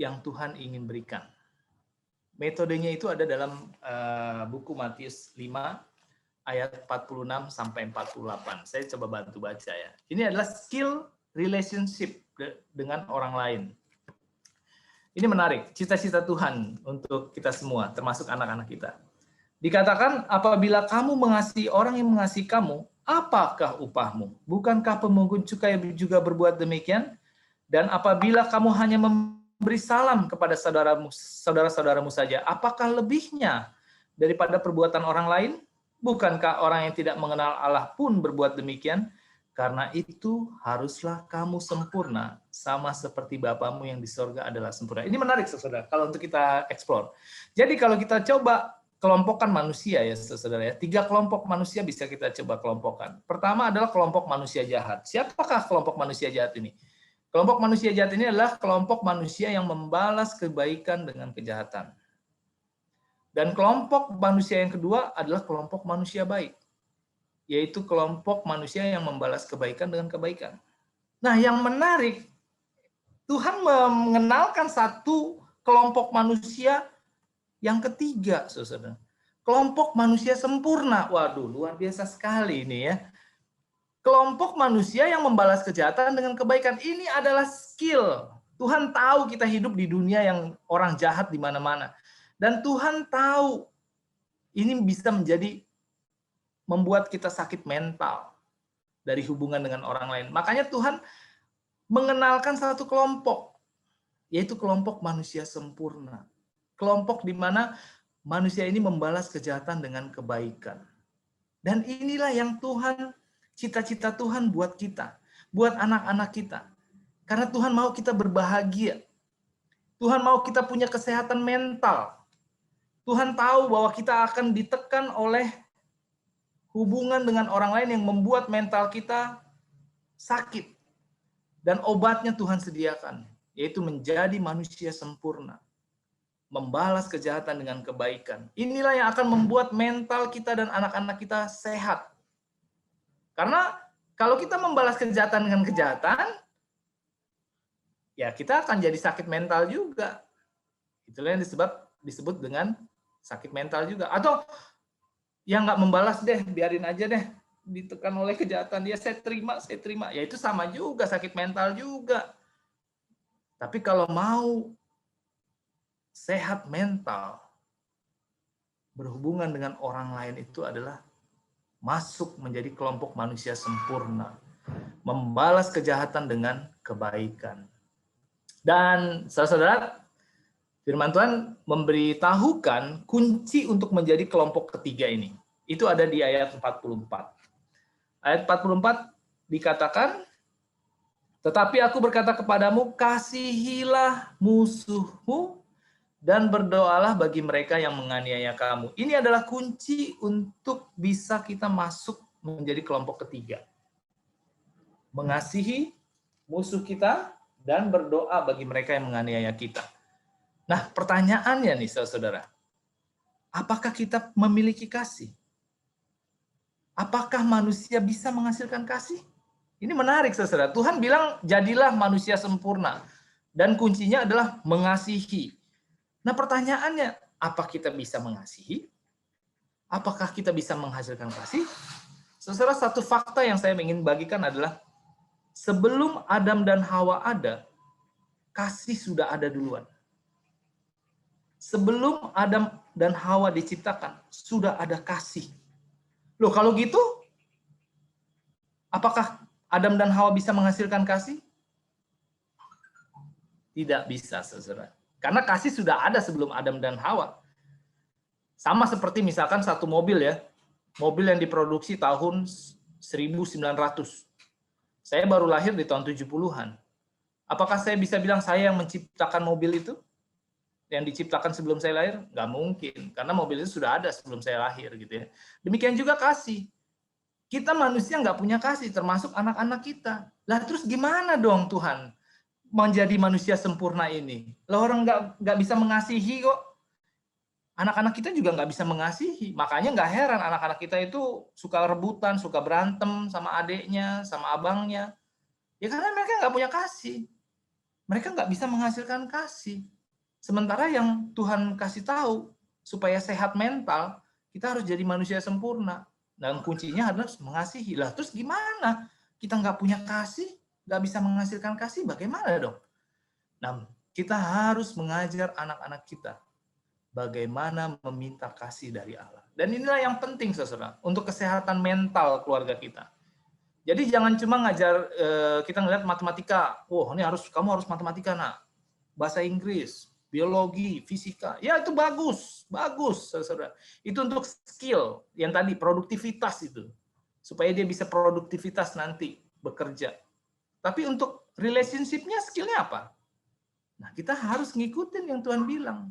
yang Tuhan ingin berikan. Metodenya itu ada dalam buku Matius 5 ayat 46 sampai 48. Saya coba bantu baca ya. Ini adalah skill relationship dengan orang lain. Ini menarik, cita-cita Tuhan untuk kita semua, termasuk anak-anak kita. Dikatakan, apabila kamu mengasihi orang yang mengasihi kamu, apakah upahmu? Bukankah pemungut cukai juga berbuat demikian? Dan apabila kamu hanya memberi salam kepada saudara-saudaramu saja, apakah lebihnya daripada perbuatan orang lain? Bukankah orang yang tidak mengenal Allah pun berbuat demikian? Karena itu haruslah kamu sempurna, sama seperti Bapamu yang di sorga adalah sempurna. Ini menarik, saudara, kalau untuk kita eksplor. Jadi kalau kita coba kelompokkan manusia ya, saudara ya. 3 kelompok manusia bisa kita coba kelompokkan. Pertama adalah kelompok manusia jahat. Siapakah kelompok manusia jahat ini? Kelompok manusia jahat ini adalah kelompok manusia yang membalas kebaikan dengan kejahatan. Dan kelompok manusia yang kedua adalah kelompok manusia baik, yaitu kelompok manusia yang membalas kebaikan dengan kebaikan. Nah, yang menarik, Tuhan mengenalkan satu kelompok manusia yang ketiga, saudara. Kelompok manusia sempurna. Waduh, luar biasa sekali ini ya. Kelompok manusia yang membalas kejahatan dengan kebaikan. Ini adalah skill. Tuhan tahu kita hidup di dunia yang orang jahat di mana-mana. Dan Tuhan tahu ini bisa membuat kita sakit mental dari hubungan dengan orang lain. Makanya Tuhan mengenalkan satu kelompok, yaitu kelompok manusia sempurna. Kelompok di mana manusia ini membalas kejahatan dengan kebaikan. Dan inilah yang Tuhan, cita-cita Tuhan buat kita, buat anak-anak kita. Karena Tuhan mau kita berbahagia. Tuhan mau kita punya kesehatan mental. Tuhan tahu bahwa kita akan ditekan oleh hubungan dengan orang lain yang membuat mental kita sakit. Dan obatnya Tuhan sediakan, yaitu menjadi manusia sempurna. Membalas kejahatan dengan kebaikan. Inilah yang akan membuat mental kita dan anak-anak kita sehat. Karena Kalau kita membalas kejahatan dengan kejahatan, ya kita akan jadi sakit mental juga. Itulah yang disebut dengan sakit mental juga. Atau yang nggak membalas deh, biarin aja deh, ditekan oleh kejahatan, ya saya terima. Ya itu sama juga, sakit mental juga. Tapi kalau mau sehat mental, berhubungan dengan orang lain itu adalah masuk menjadi kelompok manusia sempurna, membalas kejahatan dengan kebaikan. Dan saudara-saudara, firman Tuhan memberitahukan kunci untuk menjadi kelompok ketiga ini. Itu ada di ayat 44. Ayat 44 dikatakan, tetapi aku berkata kepadamu, kasihilah musuhmu dan berdoalah bagi mereka yang menganiaya kamu. Ini adalah kunci untuk bisa kita masuk menjadi kelompok ketiga. Mengasihi musuh kita dan berdoa bagi mereka yang menganiaya kita. Nah, pertanyaannya nih saudara, apakah kita memiliki kasih? Apakah manusia bisa menghasilkan kasih? Ini menarik saudara. Tuhan bilang jadilah manusia sempurna. Dan kuncinya adalah mengasihi. Nah pertanyaannya, apa kita bisa mengasihi? Apakah kita bisa menghasilkan kasih? Saudara, satu fakta yang saya ingin bagikan adalah sebelum Adam dan Hawa ada, kasih sudah ada duluan. Sebelum Adam dan Hawa diciptakan, sudah ada kasih. Loh kalau gitu, apakah Adam dan Hawa bisa menghasilkan kasih? Tidak bisa, saudara. Karena kasih sudah ada sebelum Adam dan Hawa. Sama seperti misalkan satu mobil ya. Mobil yang diproduksi tahun 1900. Saya baru lahir di tahun 70-an. Apakah saya bisa bilang saya yang menciptakan mobil itu? Yang diciptakan sebelum saya lahir? Nggak mungkin. Karena mobil itu sudah ada sebelum saya lahir gitu ya. Demikian juga kasih. Kita manusia nggak punya kasih, termasuk anak-anak kita. Lah terus gimana dong Tuhan menjadi manusia sempurna ini? Lah orang nggak bisa mengasihi kok. Anak-anak kita juga nggak bisa mengasihi. Makanya nggak heran anak-anak kita itu suka rebutan, suka berantem sama adiknya, sama abangnya. Ya karena mereka nggak punya kasih. Mereka nggak bisa menghasilkan kasih. Sementara yang Tuhan kasih tahu, supaya sehat mental, kita harus jadi manusia sempurna. Dan kuncinya adalah mengasihi. Lah terus gimana? Kita nggak punya kasih, nggak bisa menghasilkan kasih, bagaimana dong? Nah, kita harus mengajar anak-anak kita bagaimana meminta kasih dari Allah. Dan inilah yang penting, saudara, untuk kesehatan mental keluarga kita. Jadi jangan cuma ngajar, kita ngelihat matematika, kamu harus matematika nak, bahasa Inggris, biologi, fisika, ya itu bagus, saudara. Itu untuk skill yang tadi produktivitas itu, supaya dia bisa produktivitas nanti bekerja. Tapi untuk relationship-nya skillnya apa? Nah kita harus ngikutin yang Tuhan bilang.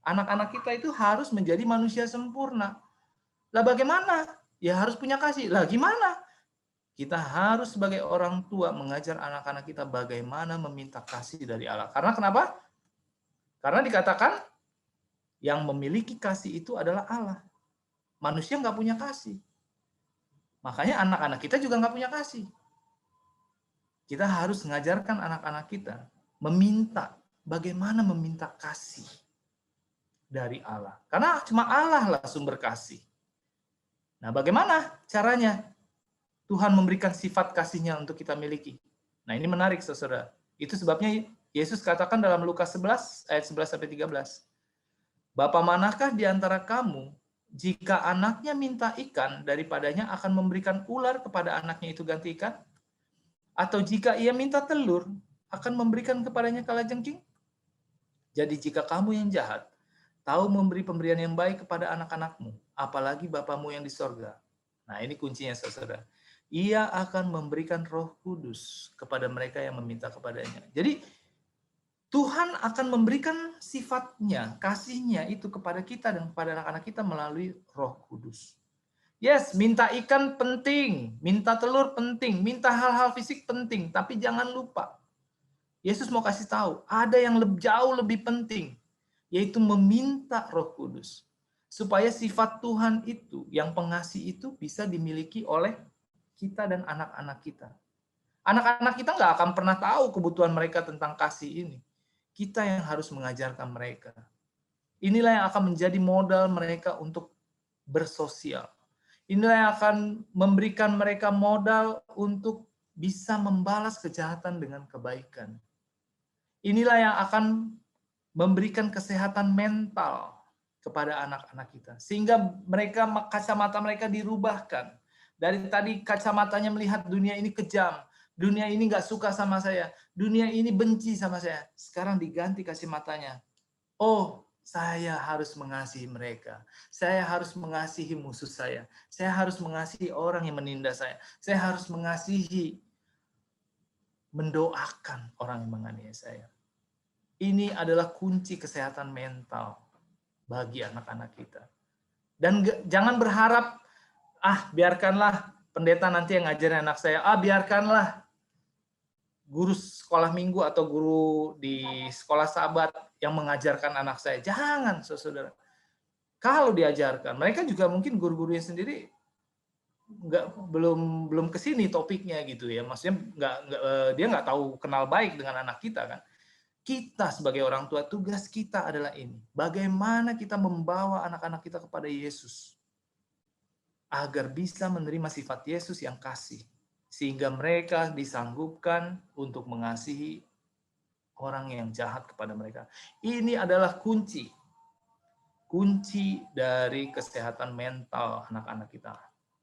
Anak-anak kita itu harus menjadi manusia sempurna. Lah bagaimana? Ya harus punya kasih. Lah gimana? Kita harus sebagai orang tua mengajar anak-anak kita bagaimana meminta kasih dari Allah. Karena kenapa? Karena dikatakan yang memiliki kasih itu adalah Allah. Manusia nggak punya kasih. Makanya anak-anak kita juga nggak punya kasih. Kita harus mengajarkan anak-anak kita bagaimana meminta kasih dari Allah. Karena cuma Allah lah sumber kasih. Nah, bagaimana caranya Tuhan memberikan sifat kasihnya untuk kita miliki? Nah, ini menarik, saudara. Itu sebabnya Yesus katakan dalam Lukas 11 ayat 11-13. Bapa manakah di antara kamu jika anaknya minta ikan daripadanya akan memberikan ular kepada anaknya itu ganti ikan? Atau jika ia minta telur akan memberikan kepadanya kalajengking? Jadi jika kamu yang jahat tahu memberi pemberian yang baik kepada anak-anakmu, apalagi Bapamu yang di sorga. Nah ini kuncinya, saudara. Ia akan memberikan Roh Kudus kepada mereka yang meminta kepadanya. Jadi Tuhan akan memberikan sifatnya, kasihnya itu kepada kita dan kepada anak-anak kita melalui Roh Kudus. Yes, minta ikan penting, minta telur penting, minta hal-hal fisik penting, tapi jangan lupa. Yesus mau kasih tahu, ada yang jauh lebih penting, yaitu meminta Roh Kudus. Supaya sifat Tuhan itu, yang pengasih itu bisa dimiliki oleh kita dan anak-anak kita. Anak-anak kita nggak akan pernah tahu kebutuhan mereka tentang kasih ini. Kita yang harus mengajarkan mereka. Inilah yang akan menjadi modal mereka untuk bersosial. Inilah yang akan memberikan mereka modal untuk bisa membalas kejahatan dengan kebaikan. Inilah yang akan memberikan kesehatan mental kepada anak-anak kita. Sehingga mereka, kacamata mereka dirubahkan. Dari tadi kacamatanya melihat dunia ini kejam, dunia ini nggak suka sama saya, dunia ini benci sama saya. Sekarang diganti kacamatanya. Oh, saya harus mengasihi mereka. Saya harus mengasihi musuh saya. Saya harus mengasihi orang yang menindas saya. Saya harus mengasihi, mendoakan orang yang menganiaya saya. Ini adalah kunci kesehatan mental bagi anak-anak kita. Dan jangan berharap, biarkanlah pendeta nanti yang ngajarin anak saya, biarkanlah guru sekolah minggu atau guru di sekolah sahabat yang mengajarkan anak saya. Jangan, saudara. Kalau diajarkan, mereka juga mungkin guru-gurunya sendiri belum kesini topiknya gitu ya. Maksudnya dia nggak tahu kenal baik dengan anak kita kan. Kita sebagai orang tua, tugas kita adalah ini. Bagaimana kita membawa anak-anak kita kepada Yesus agar bisa menerima sifat Yesus yang kasih. Sehingga mereka disanggupkan untuk mengasihi orang yang jahat kepada mereka. Ini adalah kunci dari kesehatan mental anak-anak kita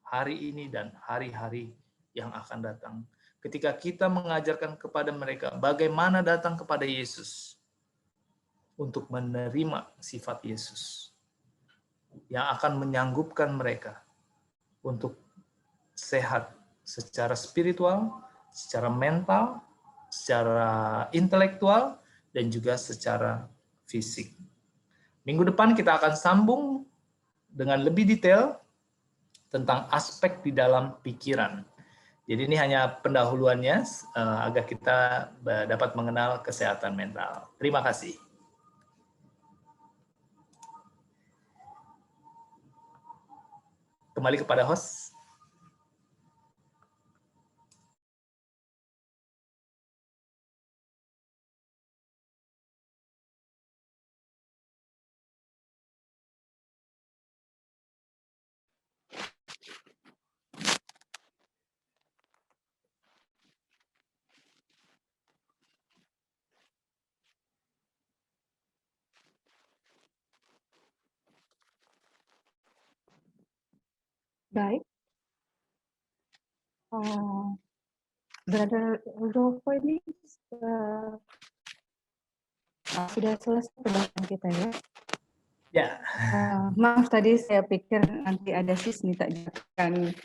hari ini dan hari-hari yang akan datang. Ketika kita mengajarkan kepada mereka bagaimana datang kepada Yesus untuk menerima sifat Yesus yang akan menyanggupkan mereka untuk sehat secara spiritual, secara mental, secara intelektual, dan juga secara fisik. Minggu depan kita akan sambung dengan lebih detail tentang aspek di dalam pikiran. Jadi ini hanya pendahuluannya agar kita dapat mengenal kesehatan mental. Terima kasih. Kembali kepada host. Baik. Brother Rudolfo ini sudah selesai pembahasan kita ya. Ya. Maaf tadi saya pikir nanti ada Sisnita akan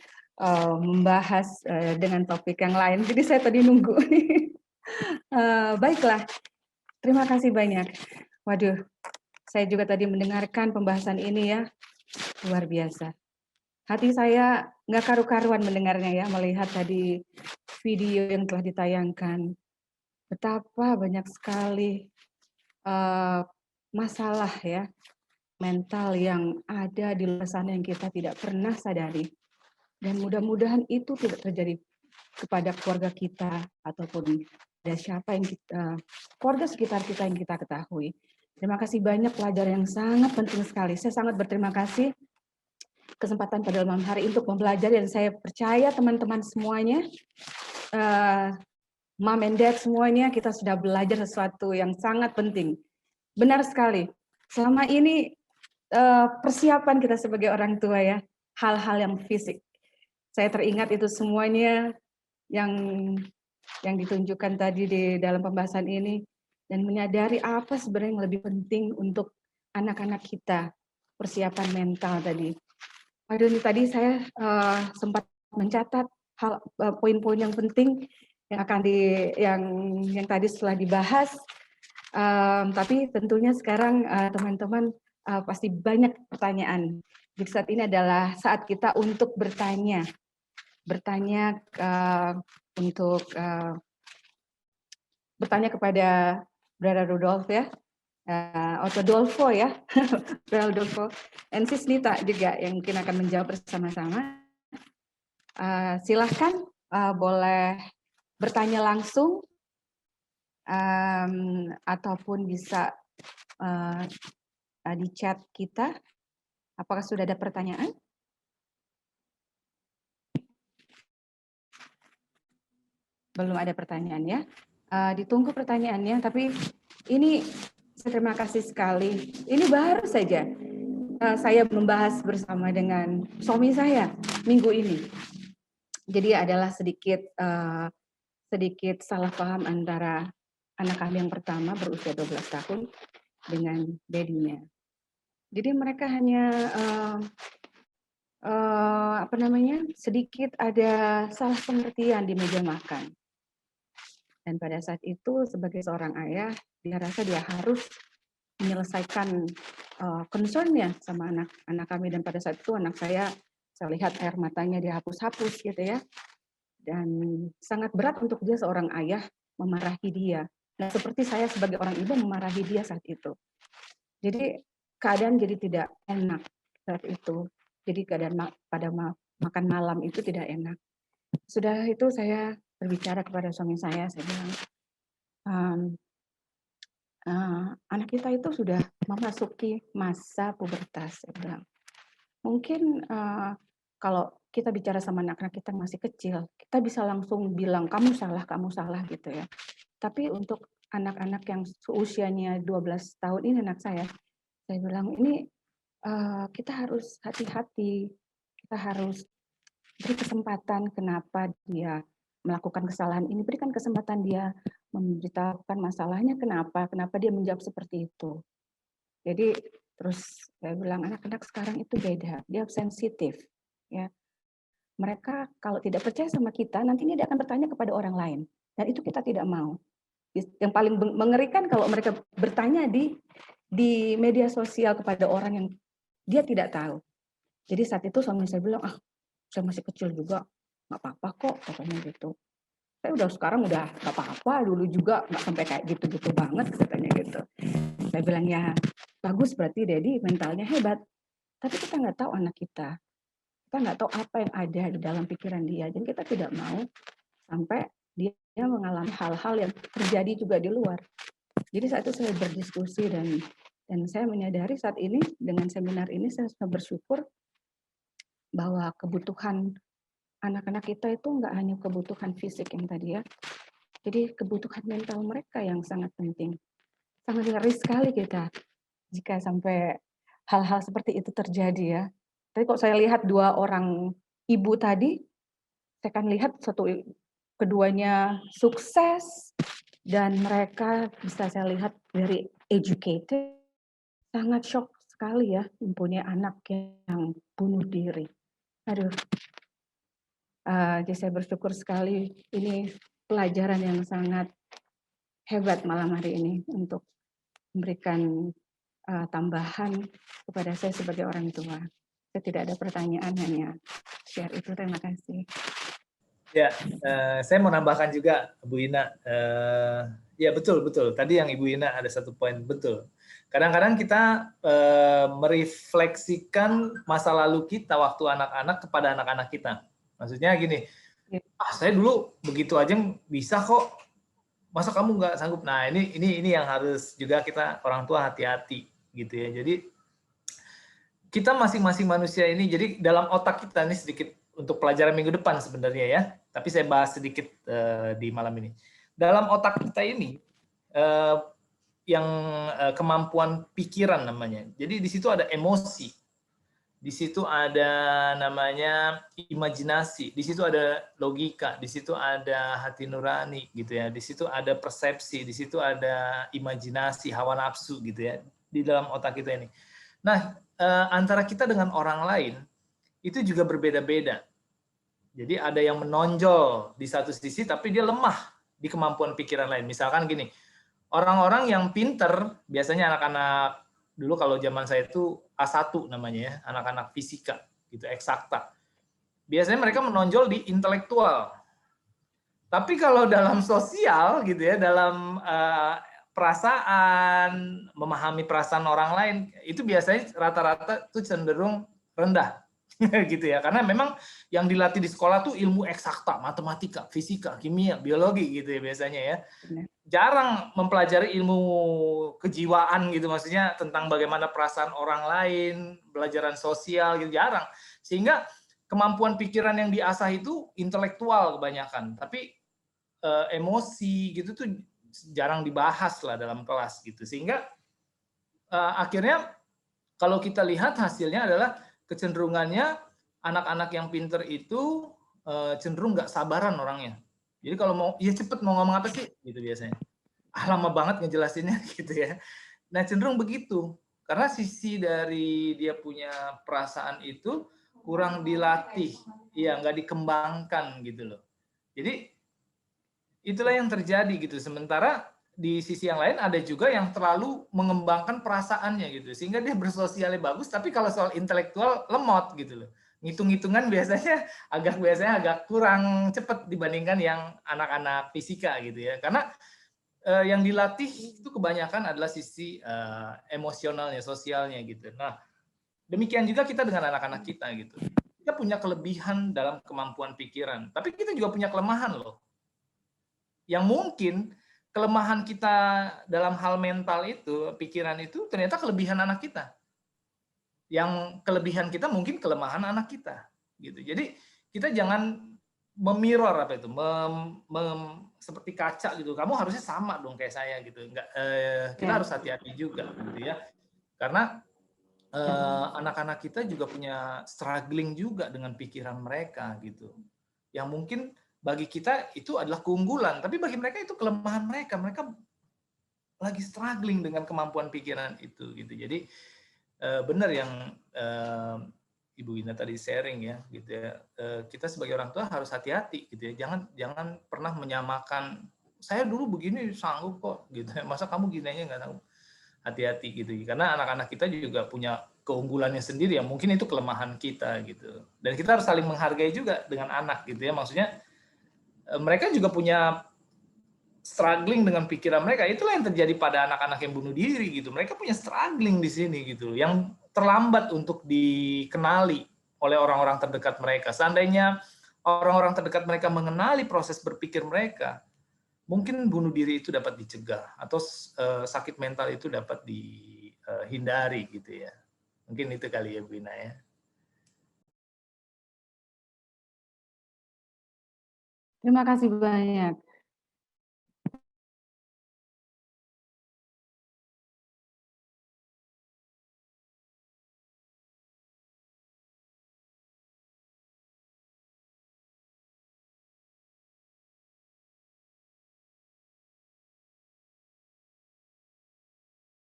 membahas dengan topik yang lain. Jadi saya tadi nunggu. Baiklah, terima kasih banyak. Waduh, saya juga tadi mendengarkan pembahasan ini ya, luar biasa. Hati saya nggak karu-karuan mendengarnya ya, melihat tadi video yang telah ditayangkan. Betapa banyak sekali masalah ya, mental yang ada di luar sana yang kita tidak pernah sadari. Dan mudah-mudahan itu tidak terjadi kepada keluarga kita ataupun ada siapa yang keluarga sekitar kita yang kita ketahui. Terima kasih banyak, pelajaran yang sangat penting sekali. Saya sangat berterima kasih kesempatan pada malam hari untuk mempelajari, dan saya percaya teman-teman semuanya, Mom and Dad semuanya, kita sudah belajar sesuatu yang sangat penting. Benar sekali, selama ini persiapan kita sebagai orang tua ya, hal-hal yang fisik. Saya teringat itu semuanya yang ditunjukkan tadi di dalam pembahasan ini, dan menyadari apa sebenarnya yang lebih penting untuk anak-anak kita, persiapan mental tadi. Waduh, tadi saya sempat mencatat poin-poin yang penting yang akan yang tadi setelah dibahas. Tapi tentunya sekarang teman-teman pasti banyak pertanyaan. Jadi saat ini adalah saat kita untuk bertanya kepada Brother Rudolf ya. Otto Dolfo ya, Brother Dolfo, and Sisnita juga yang mungkin akan menjawab bersama-sama. Silahkan boleh bertanya langsung ataupun bisa di chat kita. Apakah sudah ada pertanyaan? Belum ada pertanyaan ya. Ditunggu pertanyaannya, tapi ini saya terima kasih sekali. Ini baru saja saya membahas bersama dengan suami saya minggu ini. Jadi adalah sedikit salah paham antara anak kami yang pertama berusia 12 tahun dengan daddy-nya. Jadi mereka hanya sedikit ada salah pengertian di meja makan. Dan pada saat itu sebagai seorang ayah, dia rasa dia harus menyelesaikan concern-nya sama anak kami. Dan pada saat itu anak saya lihat air matanya dihapus-hapus gitu ya. Dan sangat berat untuk dia seorang ayah memarahi dia. Nah, seperti saya sebagai orang ibu memarahi dia saat itu. Jadi keadaan jadi tidak enak saat itu. Jadi keadaan pada makan malam itu tidak enak. Sudah itu saya berbicara kepada suami saya bilang, anak kita itu sudah memasuki masa pubertas, saya bilang. Mungkin kalau kita bicara sama anak-anak kita yang masih kecil, kita bisa langsung bilang kamu salah gitu ya. Tapi untuk anak-anak yang seusianya 12 tahun ini anak saya bilang ini kita harus hati-hati, kita harus beri kesempatan kenapa dia melakukan kesalahan ini, berikan kesempatan dia memberitahukan masalahnya kenapa dia menjawab seperti itu. Jadi terus saya bilang anak-anak sekarang itu beda, dia sensitif ya. Mereka kalau tidak percaya sama kita, nanti dia akan bertanya kepada orang lain dan itu kita tidak mau. Yang paling mengerikan kalau mereka bertanya di media sosial kepada orang yang dia tidak tahu. Jadi saat itu suami saya bilang, saya masih kecil juga, nggak apa-apa kok, katanya gitu. Saya sekarang udah nggak apa-apa, dulu juga nggak sampai kayak gitu-gitu banget, katanya gitu. Saya bilang, ya bagus berarti Daddy mentalnya hebat. Tapi kita nggak tahu anak kita nggak tahu apa yang ada di dalam pikiran dia. Dan kita tidak mau sampai dia mengalami hal-hal yang terjadi juga di luar. Jadi saat itu saya berdiskusi dan saya menyadari saat ini dengan seminar ini saya bersyukur bahwa kebutuhan anak-anak kita itu nggak hanya kebutuhan fisik yang tadi ya. Jadi kebutuhan mental mereka yang sangat penting. Sangat ngeri sekali kita jika sampai hal-hal seperti itu terjadi ya. Tapi kok saya lihat dua orang ibu tadi, saya kan lihat keduanya sukses dan mereka bisa saya lihat very educated. Sangat shock sekali ya mempunyai anak yang bunuh diri. Aduh, jadi saya bersyukur sekali ini pelajaran yang sangat hebat malam hari ini untuk memberikan tambahan kepada saya sebagai orang tua. Saya tidak ada pertanyaan, hanya share itu. Terima kasih. Ya, saya mau nambahkan juga, Bu Ina. Ya betul. Tadi yang Ibu Ina ada satu poin betul. Kadang-kadang kita merefleksikan masa lalu kita waktu anak-anak kepada anak-anak kita. Maksudnya gini, saya dulu begitu aja bisa kok, masa kamu nggak sanggup? Nah ini yang harus juga kita orang tua hati-hati gitu ya. Jadi kita masing-masing manusia ini, jadi dalam otak kita ini sedikit untuk pelajaran minggu depan sebenarnya ya. Tapi saya bahas sedikit di malam ini. Dalam otak kita ini yang kemampuan pikiran namanya. Jadi di situ ada emosi, di situ ada namanya imajinasi, di situ ada logika, di situ ada hati nurani gitu ya, di situ ada persepsi, di situ ada imajinasi, hawa nafsu gitu ya di dalam otak kita ini. Nah, antara kita dengan orang lain itu juga berbeda-beda. Jadi ada yang menonjol di satu sisi tapi dia lemah di kemampuan pikiran lain. Misalkan gini, orang-orang yang pinter, biasanya anak-anak dulu kalau zaman saya itu A1 namanya ya, anak-anak fisika, gitu, eksakta. Biasanya mereka menonjol di intelektual. Tapi kalau dalam sosial gitu ya, dalam perasaan, memahami perasaan orang lain, itu biasanya rata-rata itu cenderung rendah. gitu ya. Karena memang yang dilatih di sekolah tuh ilmu eksakta, matematika, fisika, kimia, biologi gitu ya biasanya ya. Benar. Jarang mempelajari ilmu kejiwaan gitu, maksudnya tentang bagaimana perasaan orang lain, pelajaran sosial gitu, jarang. Sehingga kemampuan pikiran yang diasah itu intelektual kebanyakan, tapi emosi gitu tuh jarang dibahas lah dalam kelas gitu. Sehingga akhirnya kalau kita lihat hasilnya adalah kecenderungannya anak-anak yang pinter itu cenderung nggak sabaran orangnya. Jadi kalau mau, ya cepet mau ngomong apa sih, gitu biasanya. Lama banget ngejelasinnya gitu ya. Nah cenderung begitu, karena sisi dari dia punya perasaan itu kurang dilatih, ya nggak dikembangkan gitu loh. Jadi itulah yang terjadi gitu. Sementara di sisi yang lain ada juga yang terlalu mengembangkan perasaannya gitu, sehingga dia bersosialnya bagus, tapi kalau soal intelektual lemot gitu loh. Ngitung-ngitungan biasanya agak kurang cepat dibandingkan yang anak-anak fisika gitu ya. Karena yang dilatih itu kebanyakan adalah sisi emosionalnya, sosialnya gitu. Nah, demikian juga kita dengan anak-anak kita gitu. Kita punya kelebihan dalam kemampuan pikiran, tapi kita juga punya kelemahan loh. Yang mungkin kelemahan kita dalam hal mental itu, pikiran itu ternyata kelebihan anak kita. Yang kelebihan kita mungkin kelemahan anak kita, gitu. Jadi kita jangan memirror apa itu, seperti kaca gitu. Kamu harusnya sama dong kayak saya gitu. Enggak, kita harus hati-hati juga, gitu ya. Karena anak-anak kita juga punya struggling juga dengan pikiran mereka gitu. Yang mungkin bagi kita itu adalah keunggulan, tapi bagi mereka itu kelemahan mereka. Mereka lagi struggling dengan kemampuan pikiran itu gitu. Jadi benar yang Ibu Ina tadi sharing ya gitu ya. Kita sebagai orang tua harus hati-hati gitu ya. Jangan pernah menyamakan saya dulu begini sanggup kok gitu. Masa kamu gini aja nggak sanggup. Hati-hati gitu. Karena anak-anak kita juga punya keunggulannya sendiri yang mungkin itu kelemahan kita gitu. Dan kita harus saling menghargai juga dengan anak gitu ya. Maksudnya mereka juga punya struggling dengan pikiran mereka. Itulah yang terjadi pada anak-anak yang bunuh diri gitu. Mereka punya struggling di sini gitu, yang terlambat untuk dikenali oleh orang-orang terdekat mereka. Seandainya orang-orang terdekat mereka mengenali proses berpikir mereka, mungkin bunuh diri itu dapat dicegah atau sakit mental itu dapat dihindari gitu ya. Mungkin itu kali ya Bu Ina ya. Terima kasih banyak.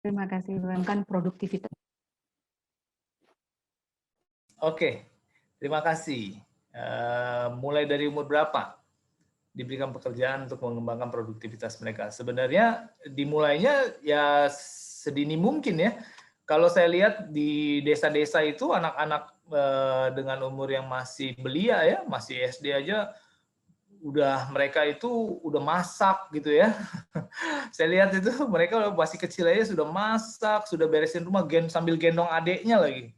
Terima kasih, kan produktivitas. Oke, terima kasih. Mulai dari umur berapa diberikan pekerjaan untuk mengembangkan produktivitas mereka? Sebenarnya dimulainya ya sedini mungkin ya. Kalau saya lihat di desa-desa itu anak-anak dengan umur yang masih belia ya, masih SD aja udah mereka itu udah masak gitu ya. Saya lihat itu mereka masih kecil aja sudah masak, sudah beresin rumah sambil gendong adeknya lagi.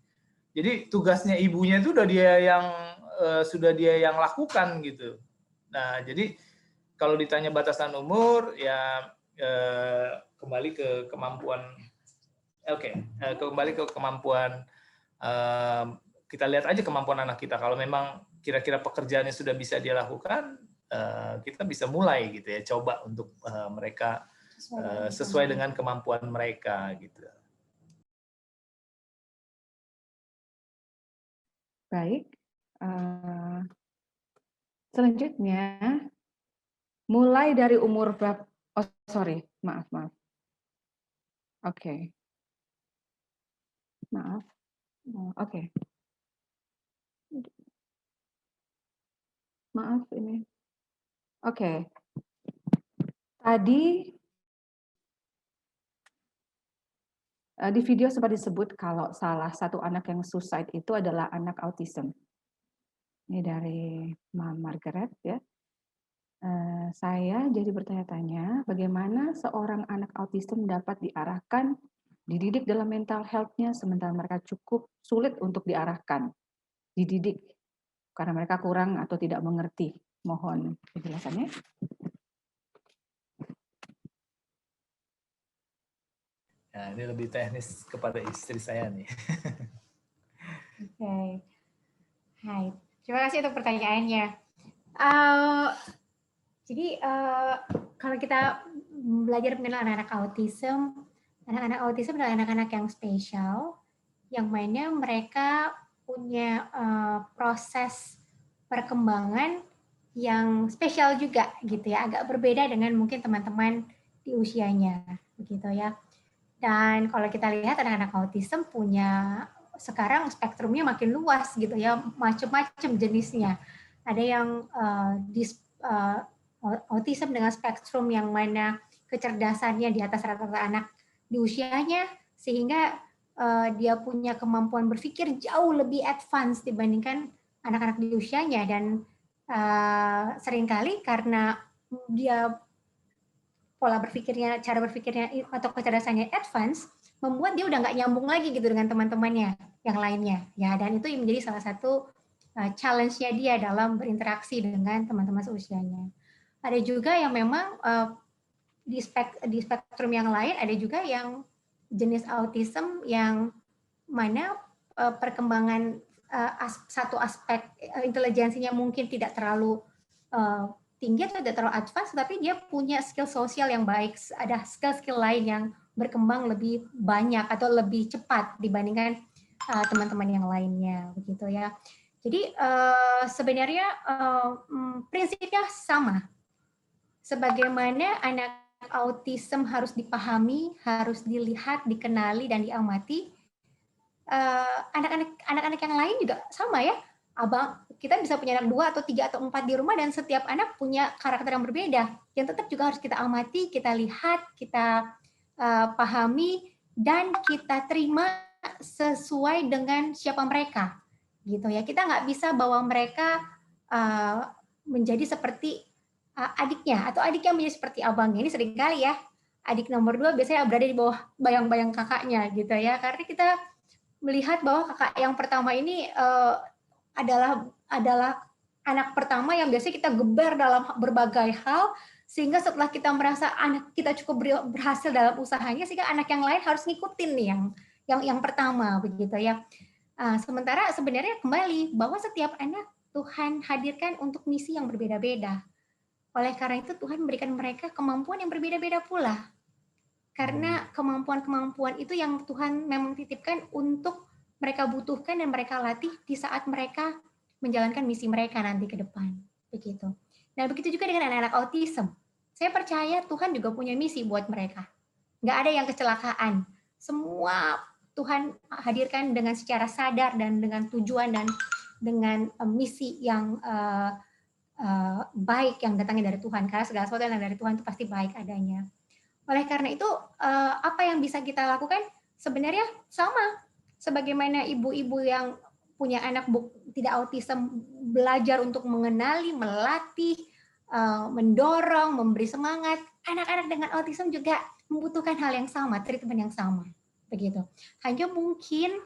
Jadi tugasnya ibunya itu udah dia yang lakukan gitu. Nah, jadi kalau ditanya batasan umur ya kembali ke kemampuan kembali ke kemampuan kita lihat aja kemampuan anak kita. Kalau memang kira-kira pekerjaannya sudah bisa dia lakukan, kita bisa mulai gitu ya, coba untuk mereka sesuai dengan kemampuan mereka gitu. Baik, selanjutnya mulai dari umur berapa? Oh sorry, maaf. Oke, maaf. Oke, maaf ini. Oke, tadi di video sempat disebut kalau salah satu anak yang suicide itu adalah anak autism. Ini dari Mama Margaret ya. Saya jadi bertanya-tanya bagaimana seorang anak autism dapat diarahkan, dididik dalam mental health-nya sementara mereka cukup sulit untuk diarahkan. dididik karena mereka kurang atau tidak mengerti. Mohon penjelasannya. Nah, ini lebih teknis kepada istri saya nih. Oke. Hai, terima kasih untuk pertanyaannya. Jadi kalau kita belajar mengenal anak-anak autism adalah anak-anak yang spesial, yang mainnya mereka punya proses perkembangan yang spesial juga gitu ya, agak berbeda dengan mungkin teman-teman di usianya begitu ya. Dan kalau kita lihat anak-anak autism punya sekarang spektrumnya makin luas gitu ya, macam-macam jenisnya. Ada yang autism dengan spektrum yang mana kecerdasannya di atas rata-rata anak di usianya, sehingga dia punya kemampuan berpikir jauh lebih advance dibandingkan anak-anak di usianya. Dan seringkali karena dia pola berpikirnya, cara berpikirnya atau kecerdasannya advance, membuat dia udah nggak nyambung lagi gitu dengan teman-temannya yang lainnya. Ya, dan itu menjadi salah satu challenge-nya dia dalam berinteraksi dengan teman-teman seusianya. Ada juga yang memang di spektrum yang lain, ada juga yang jenis autism yang mana perkembangan satu aspek intelijensinya mungkin tidak terlalu tinggi atau tidak terlalu advance, tapi dia punya skill sosial yang baik, ada skill-skill lain yang berkembang lebih banyak atau lebih cepat dibandingkan teman-teman yang lainnya, begitu ya. Jadi sebenarnya prinsipnya sama. Sebagaimana anak autism harus dipahami, harus dilihat, dikenali, dan diamati, anak-anak yang lain juga sama ya. Abang, kita bisa punya anak 2 atau 3 atau 4 di rumah, dan setiap anak punya karakter yang berbeda. Yang tetap juga harus kita amati, kita lihat, kita pahami, dan kita terima sesuai dengan siapa mereka. Gitu ya. Kita nggak bisa bawa mereka menjadi seperti adiknya, atau adiknya menjadi seperti abangnya. Ini seringkali ya, adik nomor 2 biasanya berada di bawah bayang-bayang kakaknya gitu ya. Karena kita melihat bahwa kakak yang pertama ini adalah anak pertama yang biasanya kita geber dalam berbagai hal, sehingga setelah kita merasa anak kita cukup berhasil dalam usahanya, sehingga anak yang lain harus ngikutin nih yang pertama begitu ya. Sementara sebenarnya kembali bahwa setiap anak Tuhan hadirkan untuk misi yang berbeda-beda. Oleh karena itu Tuhan memberikan mereka kemampuan yang berbeda-beda pula. Karena kemampuan-kemampuan itu yang Tuhan memang titipkan untuk mereka butuhkan dan mereka latih di saat mereka menjalankan misi mereka nanti ke depan. Begitu. Nah, begitu juga dengan anak-anak autism. Saya percaya Tuhan juga punya misi buat mereka. Nggak ada yang kecelakaan. Semua Tuhan hadirkan dengan secara sadar dan dengan tujuan dan dengan misi yang baik yang datangnya dari Tuhan. Karena segala sesuatu yang dari Tuhan itu pasti baik adanya. Oleh karena itu, apa yang bisa kita lakukan sebenarnya sama. Sebagaimana ibu-ibu yang punya anak tidak autism belajar untuk mengenali, melatih, mendorong, memberi semangat, anak-anak dengan autism juga membutuhkan hal yang sama, treatment yang sama. Begitu. Hanya mungkin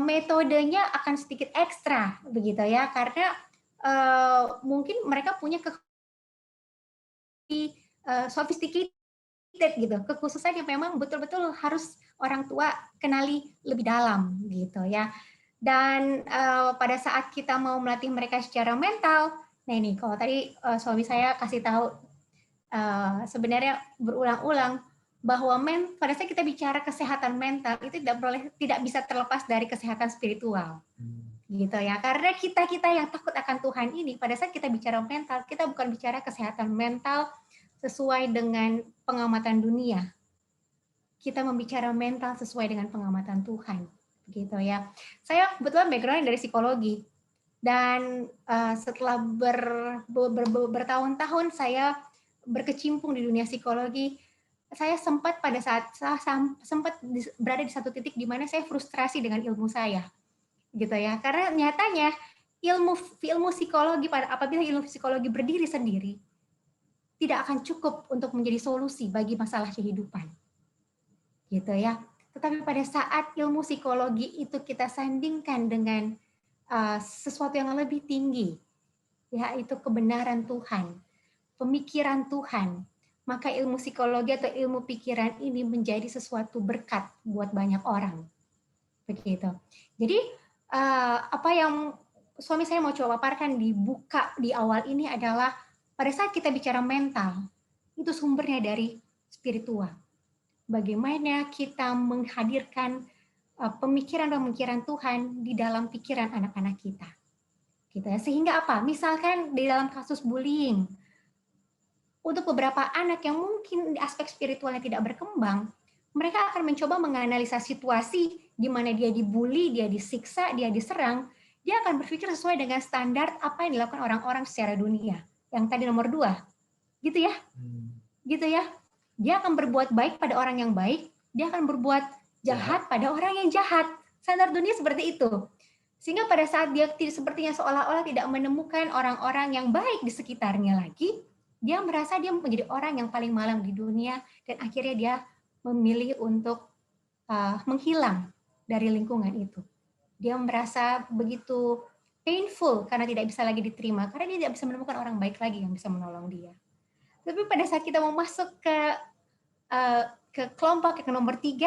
metodenya akan sedikit ekstra, begitu ya, karena mungkin mereka punya sophisticated gitu, kekhususan yang memang betul-betul harus orang tua kenali lebih dalam gitu ya. Dan pada saat kita mau melatih mereka secara mental, nah ini kalau tadi suami saya kasih tahu sebenarnya berulang-ulang bahwa pada saat kita bicara kesehatan mental itu tidak bisa terlepas dari kesehatan spiritual. Gitu ya, karena kita yang takut akan Tuhan ini, pada saat kita bicara mental, kita bukan bicara kesehatan mental sesuai dengan pengamatan dunia. Kita membicara mental sesuai dengan pengamatan Tuhan, gitu ya. Saya kebetulan background dari psikologi, dan setelah bertahun-tahun saya berkecimpung di dunia psikologi, saya sempat berada di satu titik di mana saya frustrasi dengan ilmu saya. Gitu ya, karena nyatanya ilmu psikologi apabila ilmu psikologi berdiri sendiri tidak akan cukup untuk menjadi solusi bagi masalah kehidupan, gitu ya. Tetapi pada saat ilmu psikologi itu kita sandingkan dengan sesuatu yang lebih tinggi, yaitu kebenaran Tuhan, pemikiran Tuhan, maka ilmu psikologi atau ilmu pikiran ini menjadi sesuatu berkat buat banyak orang. Begitu. Jadi apa yang suami saya mau coba paparkan dibuka di awal ini adalah pada saat kita bicara mental, itu sumbernya dari spiritual. Bagaimana kita menghadirkan pemikiran-pemikiran Tuhan di dalam pikiran anak-anak kita. Gitu ya. Sehingga apa? Misalkan di dalam kasus bullying, untuk beberapa anak yang mungkin di aspek spiritualnya tidak berkembang, mereka akan mencoba menganalisa situasi di mana dia dibully, dia disiksa, dia diserang, dia akan berpikir sesuai dengan standar apa yang dilakukan orang-orang secara dunia. Yang tadi nomor 2, gitu ya, gitu ya. Dia akan berbuat baik pada orang yang baik, dia akan berbuat jahat pada orang yang jahat. Standar dunia seperti itu. Sehingga pada saat dia sepertinya seolah-olah tidak menemukan orang-orang yang baik di sekitarnya lagi, dia merasa dia menjadi orang yang paling malang di dunia, dan akhirnya dia memilih untuk menghilang dari lingkungan itu. Dia merasa begitu painful karena tidak bisa lagi diterima, karena dia tidak bisa menemukan orang baik lagi yang bisa menolong dia. Tapi pada saat kita mau masuk ke kelompok yang nomor 3,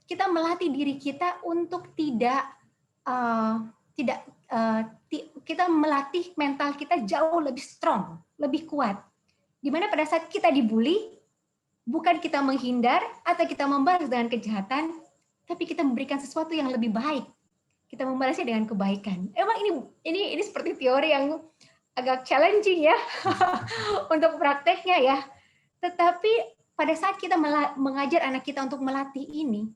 kita melatih diri kita untuk kita melatih mental kita jauh lebih strong, lebih kuat. Dimana pada saat kita dibully, bukan kita menghindar atau kita membalas dengan kejahatan, tapi kita memberikan sesuatu yang lebih baik. Kita membalasnya dengan kebaikan. Emang ini seperti teori yang agak challenging ya untuk prakteknya ya. Tetapi pada saat kita mengajar anak kita untuk melatih ini,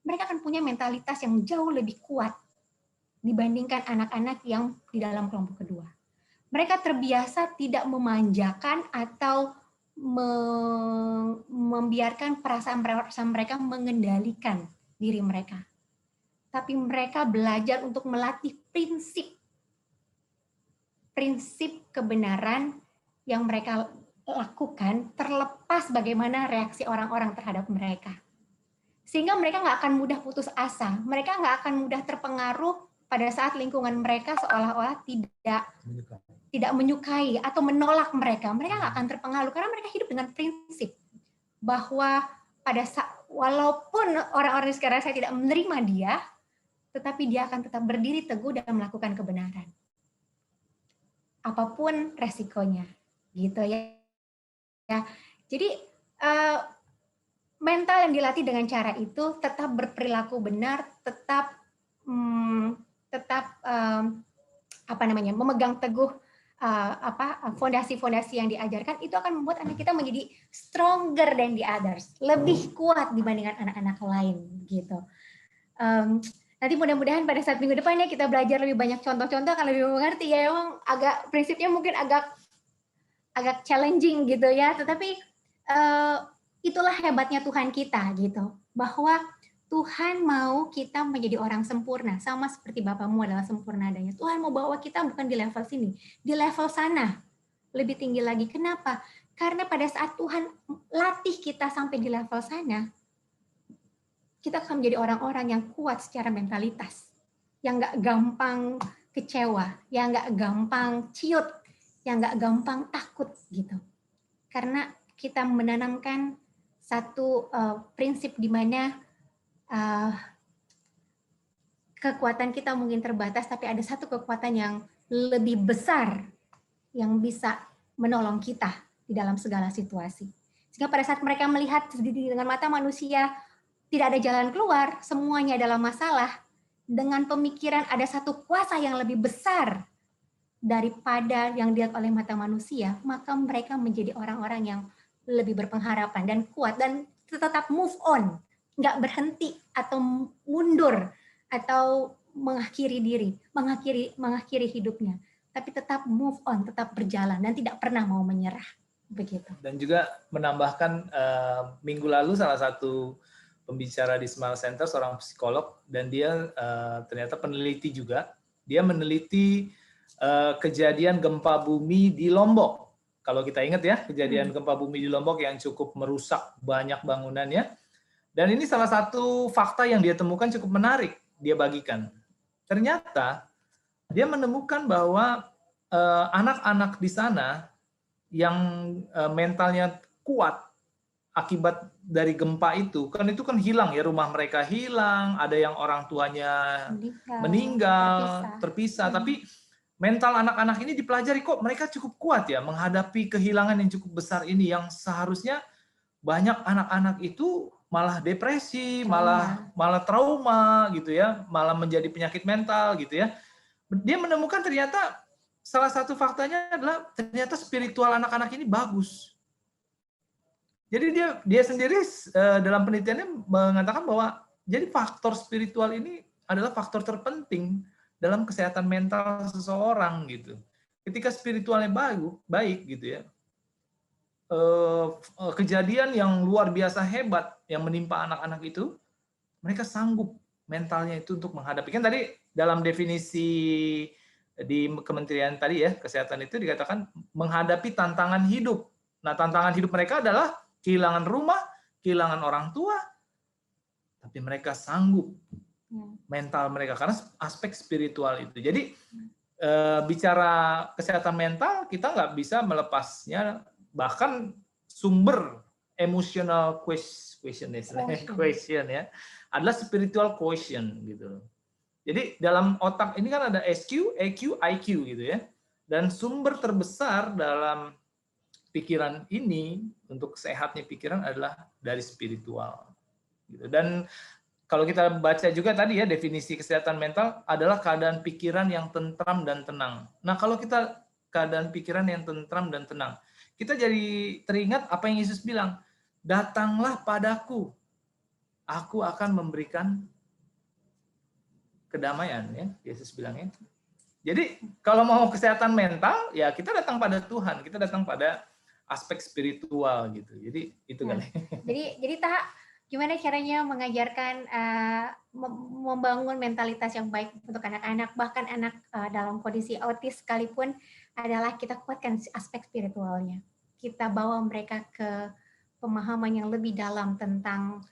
mereka akan punya mentalitas yang jauh lebih kuat dibandingkan anak-anak yang di dalam kelompok kedua. Mereka terbiasa tidak memanjakan atau membiarkan perasaan mereka mengendalikan diri mereka. Tapi mereka belajar untuk melatih prinsip kebenaran yang mereka lakukan terlepas bagaimana reaksi orang-orang terhadap mereka. Sehingga mereka nggak akan mudah putus asa, mereka nggak akan mudah terpengaruh pada saat lingkungan mereka seolah-olah tidak menyukai atau menolak mereka. Mereka nggak akan terpengaruh karena mereka hidup dengan prinsip bahwa walaupun orang-orang di sekitar saya tidak menerima dia, tetapi dia akan tetap berdiri teguh dan melakukan kebenaran. Apapun resikonya, gitu ya. Jadi mental yang dilatih dengan cara itu tetap berperilaku benar, tetap memegang teguh fondasi-fondasi yang diajarkan, itu akan membuat anak kita menjadi stronger than the others, lebih kuat dibandingkan anak-anak lain gitu. Nanti mudah-mudahan pada saat minggu depannya kita belajar lebih banyak contoh-contoh, kalau lebih mengerti ya. Emang agak prinsipnya mungkin agak challenging gitu ya, tetapi itulah hebatnya Tuhan kita gitu, bahwa Tuhan mau kita menjadi orang sempurna, sama seperti Bapamu adalah sempurna adanya. Tuhan mau bawa kita bukan di level sini, di level sana, lebih tinggi lagi. Kenapa? Karena pada saat Tuhan latih kita sampai di level sana, kita akan menjadi orang-orang yang kuat secara mentalitas, yang nggak gampang kecewa, yang nggak gampang ciut, yang nggak gampang takut gitu. Karena kita menanamkan satu prinsip di mana kekuatan kita mungkin terbatas, tapi ada satu kekuatan yang lebih besar yang bisa menolong kita di dalam segala situasi. Sehingga pada saat mereka melihat dengan mata manusia tidak ada jalan keluar, semuanya adalah masalah, dengan pemikiran ada satu kuasa yang lebih besar daripada yang dilihat oleh mata manusia, maka mereka menjadi orang-orang yang lebih berpengharapan dan kuat dan tetap move on, nggak berhenti atau mundur atau mengakhiri diri, mengakhiri hidupnya, tapi tetap move on, tetap berjalan dan tidak pernah mau menyerah, begitu. Dan juga menambahkan minggu lalu salah satu pembicara di Smile Center, seorang psikolog, dan dia ternyata peneliti juga, dia meneliti kejadian gempa bumi di Lombok. Kalau kita ingat ya, kejadian gempa bumi di Lombok yang cukup merusak banyak bangunannya. Dan ini salah satu fakta yang dia temukan cukup menarik, dia bagikan. Ternyata dia menemukan bahwa anak-anak di sana yang mentalnya kuat akibat dari gempa itu kan hilang ya, rumah mereka hilang, ada yang orang tuanya meninggal, terpisah. Tapi mental anak-anak ini dipelajari, kok mereka cukup kuat ya menghadapi kehilangan yang cukup besar ini, yang seharusnya banyak anak-anak itu malah depresi, malah trauma gitu ya, malah menjadi penyakit mental gitu ya. Dia menemukan ternyata salah satu faktanya adalah ternyata spiritual anak-anak ini bagus. Jadi dia sendiri dalam penelitiannya mengatakan bahwa jadi faktor spiritual ini adalah faktor terpenting dalam kesehatan mental seseorang gitu. Ketika spiritualnya baik gitu ya, kejadian yang luar biasa hebat yang menimpa anak-anak itu, mereka sanggup mentalnya itu untuk menghadapi. Kan tadi dalam definisi di kementerian tadi ya, kesehatan itu dikatakan menghadapi tantangan hidup. Nah, tantangan hidup mereka adalah kehilangan rumah, kehilangan orang tua, tapi mereka sanggup mental mereka karena aspek spiritual itu. Jadi bicara kesehatan mental, kita nggak bisa melepasnya, bahkan sumber emotional question ya adalah spiritual quotient gitu. Jadi dalam otak ini kan ada SQ, EQ, IQ gitu ya. Dan sumber terbesar dalam pikiran ini untuk sehatnya pikiran adalah dari spiritual. Gitu. Dan kalau kita baca juga tadi ya, definisi kesehatan mental adalah keadaan pikiran yang tentram dan tenang. Nah, kalau kita keadaan pikiran yang tentram dan tenang, kita jadi teringat apa yang Yesus bilang, datanglah padaku, aku akan memberikan kedamaian ya, Yesus bilangnya. Jadi kalau mau kesehatan mental ya kita datang pada Tuhan, kita datang pada aspek spiritual gitu. Jadi itu kali. Jadi gimana caranya mengajarkan membangun mentalitas yang baik untuk anak-anak, bahkan anak dalam kondisi autis sekalipun, adalah kita kuatkan aspek spiritualnya. Kita bawa mereka ke pemahaman yang lebih dalam tentang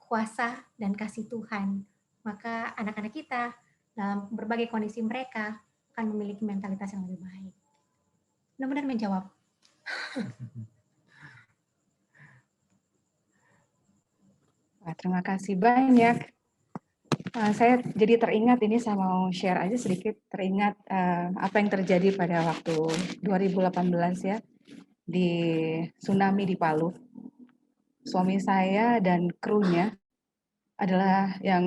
kuasa dan kasih Tuhan. Maka anak-anak kita dalam berbagai kondisi mereka akan memiliki mentalitas yang lebih baik. Benar-benar menjawab. Terima kasih banyak. Saya jadi teringat ini, saya mau share aja sedikit, teringat apa yang terjadi pada waktu 2018 ya, di tsunami di Palu. Suami saya dan krunya adalah yang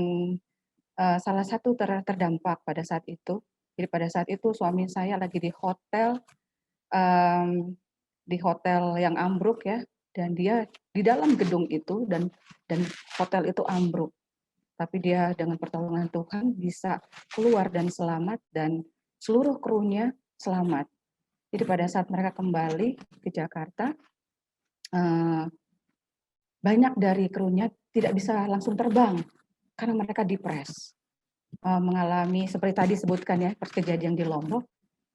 salah satu terdampak pada saat itu. Jadi pada saat itu suami saya lagi di hotel yang ambruk ya, dan dia di dalam gedung itu dan hotel itu ambruk. Tapi dia dengan pertolongan Tuhan bisa keluar dan selamat, dan seluruh krunya selamat. Jadi pada saat mereka kembali ke Jakarta, banyak dari krunya tidak bisa langsung terbang karena mereka depres, mengalami seperti tadi sebutkan ya, kejadian di Lombok.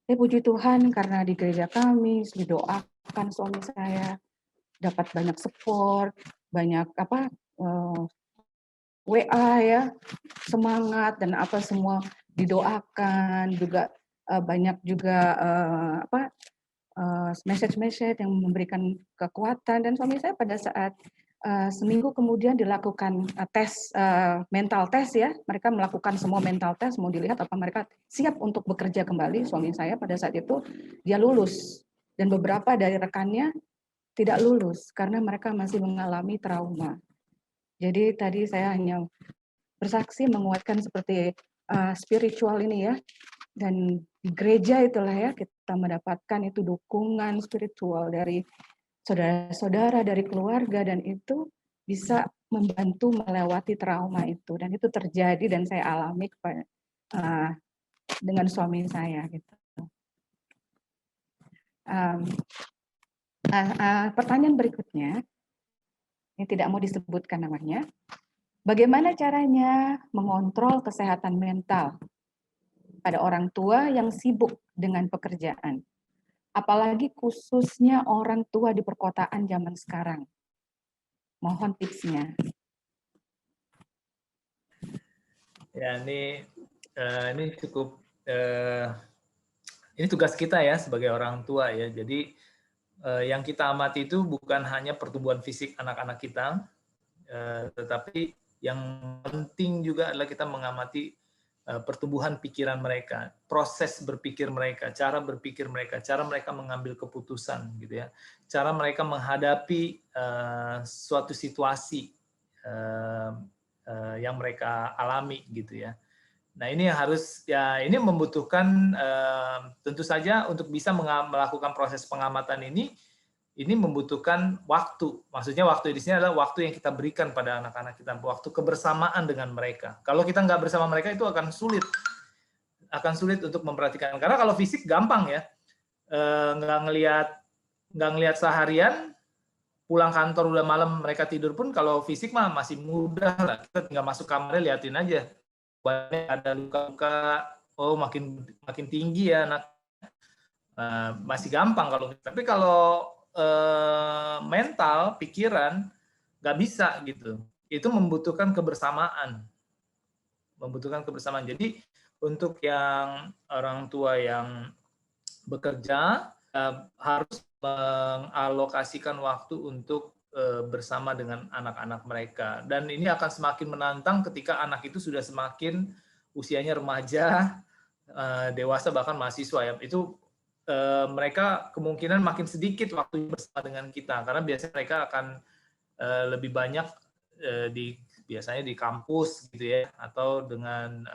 Saya puji Tuhan karena di gereja kami didoakan suami saya dapat banyak support, banyak WA ya, semangat dan apa semua didoakan, juga banyak juga message-message yang memberikan kekuatan. Dan suami saya pada saat seminggu kemudian dilakukan tes, mental test ya, mereka melakukan semua mental test, mau dilihat apa mereka siap untuk bekerja kembali. Suami saya pada saat itu dia lulus, dan beberapa dari rekannya tidak lulus karena mereka masih mengalami trauma. Jadi tadi saya hanya bersaksi menguatkan seperti spiritual ini ya, dan di gereja itulah ya kita mendapatkan itu dukungan spiritual dari saudara-saudara, dari keluarga, dan itu bisa membantu melewati trauma itu, dan itu terjadi dan saya alami dengan suami saya gitu. Pertanyaan berikutnya, ini tidak mau disebutkan namanya. Bagaimana caranya mengontrol kesehatan mental pada orang tua yang sibuk dengan pekerjaan? Apalagi khususnya orang tua di perkotaan zaman sekarang. Mohon tipsnya. Ya, ini cukup ini tugas kita ya sebagai orang tua ya. Jadi yang kita amati itu bukan hanya pertumbuhan fisik anak-anak kita, tetapi yang penting juga adalah kita mengamati pertumbuhan pikiran mereka, proses berpikir mereka, cara berpikir mereka, cara mereka mengambil keputusan gitu ya, cara mereka menghadapi suatu situasi yang mereka alami gitu ya. Nah ini yang harus ya, ini membutuhkan tentu saja untuk bisa melakukan proses pengamatan ini membutuhkan waktu. Maksudnya waktu di sini adalah waktu yang kita berikan pada anak-anak kita, waktu kebersamaan dengan mereka. Kalau kita nggak bersama mereka itu akan sulit untuk memperhatikan. Karena kalau fisik gampang ya, nggak ngelihat seharian, pulang kantor udah malam mereka tidur pun kalau fisik mah masih mudah lah. Kita tinggal masuk kamarnya liatin aja. Banyak ada luka-luka, oh makin tinggi ya anak. Masih gampang kalau. Tapi kalau mental, pikiran, nggak bisa gitu. Itu membutuhkan kebersamaan. Jadi untuk yang orang tua yang bekerja harus mengalokasikan waktu untuk bersama dengan anak-anak mereka. Dan ini akan semakin menantang ketika anak itu sudah semakin usianya remaja, dewasa bahkan mahasiswa ya. Itu mereka kemungkinan makin sedikit waktu bersama dengan kita karena biasanya mereka akan lebih banyak biasanya di kampus gitu ya atau dengan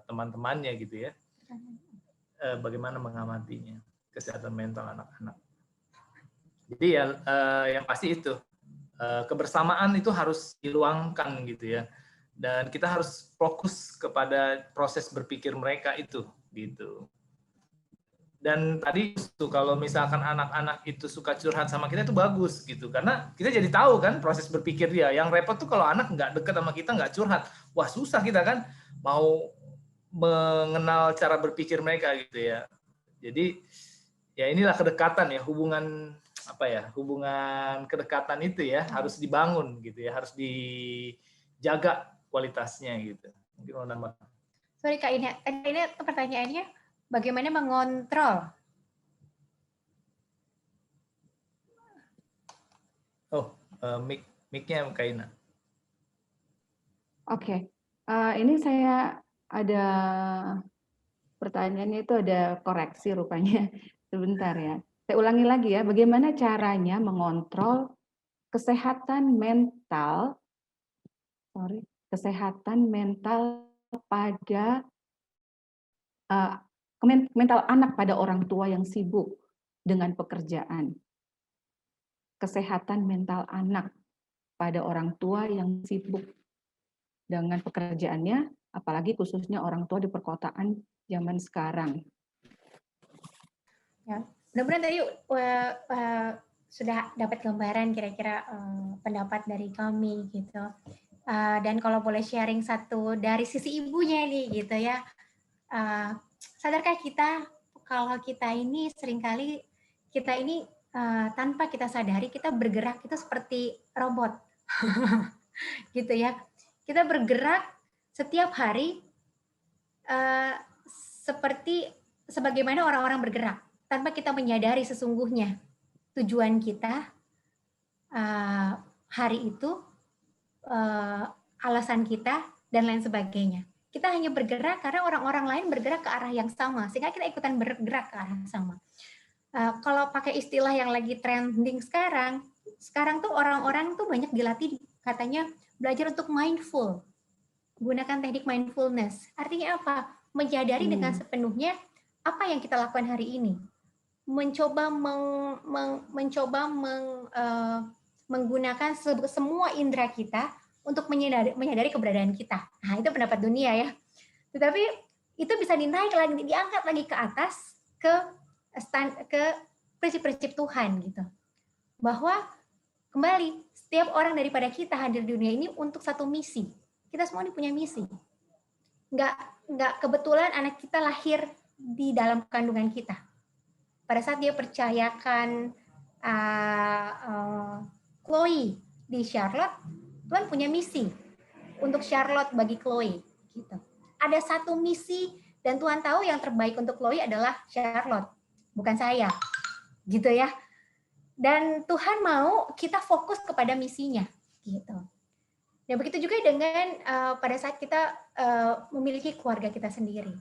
teman-temannya gitu ya. Bagaimana mengamatinya kesehatan mental anak-anak. Jadi ya yang pasti itu kebersamaan itu harus diluangkan gitu ya. Dan kita harus fokus kepada proses berpikir mereka itu gitu. Dan tadi tuh kalau misalkan anak-anak itu suka curhat sama kita itu bagus gitu karena kita jadi tahu kan proses berpikir dia. Yang repot tuh kalau anak nggak deket sama kita nggak curhat, wah susah kita kan mau mengenal cara berpikir mereka gitu ya. Jadi ya inilah kedekatan ya, hubungan kedekatan itu ya harus dibangun gitu ya, harus dijaga kualitasnya gitu. Mungkin mau nambah. Sorry Kak Ina, ini pertanyaannya bagaimana mengontrol? Mic-nya Kak Ina. Oke, ini saya ada pertanyaannya itu ada koreksi rupanya. Sebentar ya. Saya ulangi lagi ya, bagaimana caranya mengontrol kesehatan mental pada mental anak pada orang tua yang sibuk dengan pekerjaan. Kesehatan mental anak pada orang tua yang sibuk dengan pekerjaannya, apalagi khususnya orang tua di perkotaan zaman sekarang. Ya, mudah-mudahan tadi sudah dapat gambaran kira-kira pendapat dari kami gitu. Dan kalau boleh sharing satu dari sisi ibunya nih gitu ya. Sadarkah kita kalau kita ini seringkali kita ini tanpa kita sadari kita bergerak itu seperti robot gitu ya, kita bergerak setiap hari seperti sebagaimana orang-orang bergerak tanpa kita menyadari sesungguhnya tujuan kita hari itu, alasan kita dan lain sebagainya. Kita hanya bergerak karena orang-orang lain bergerak ke arah yang sama sehingga kita ikutan bergerak ke arah yang sama. Kalau pakai istilah yang lagi trending sekarang tuh orang-orang tuh banyak dilatih katanya belajar untuk mindful, gunakan teknik mindfulness. Artinya apa? Menyadari dengan sepenuhnya apa yang kita lakukan hari ini, mencoba menggunakan semua indera kita untuk menyadari keberadaan kita. Nah itu pendapat dunia ya. Tetapi itu bisa dinaik lagi, diangkat lagi ke atas ke prinsip-prinsip Tuhan gitu. Bahwa kembali setiap orang daripada kita hadir di dunia ini untuk satu misi. Kita semua ini punya misi. Nggak kebetulan anak kita lahir di dalam kandungan kita. Pada saat dia percayakan Chloe di Charlotte, Tuhan punya misi untuk Charlotte bagi Chloe. Gitu. Ada satu misi Dan Tuhan tahu yang terbaik untuk Chloe adalah Charlotte, bukan saya. Gitu ya. Dan Tuhan mau kita fokus kepada misinya. Gitu. Dan begitu juga dengan pada saat kita memiliki keluarga kita sendiri.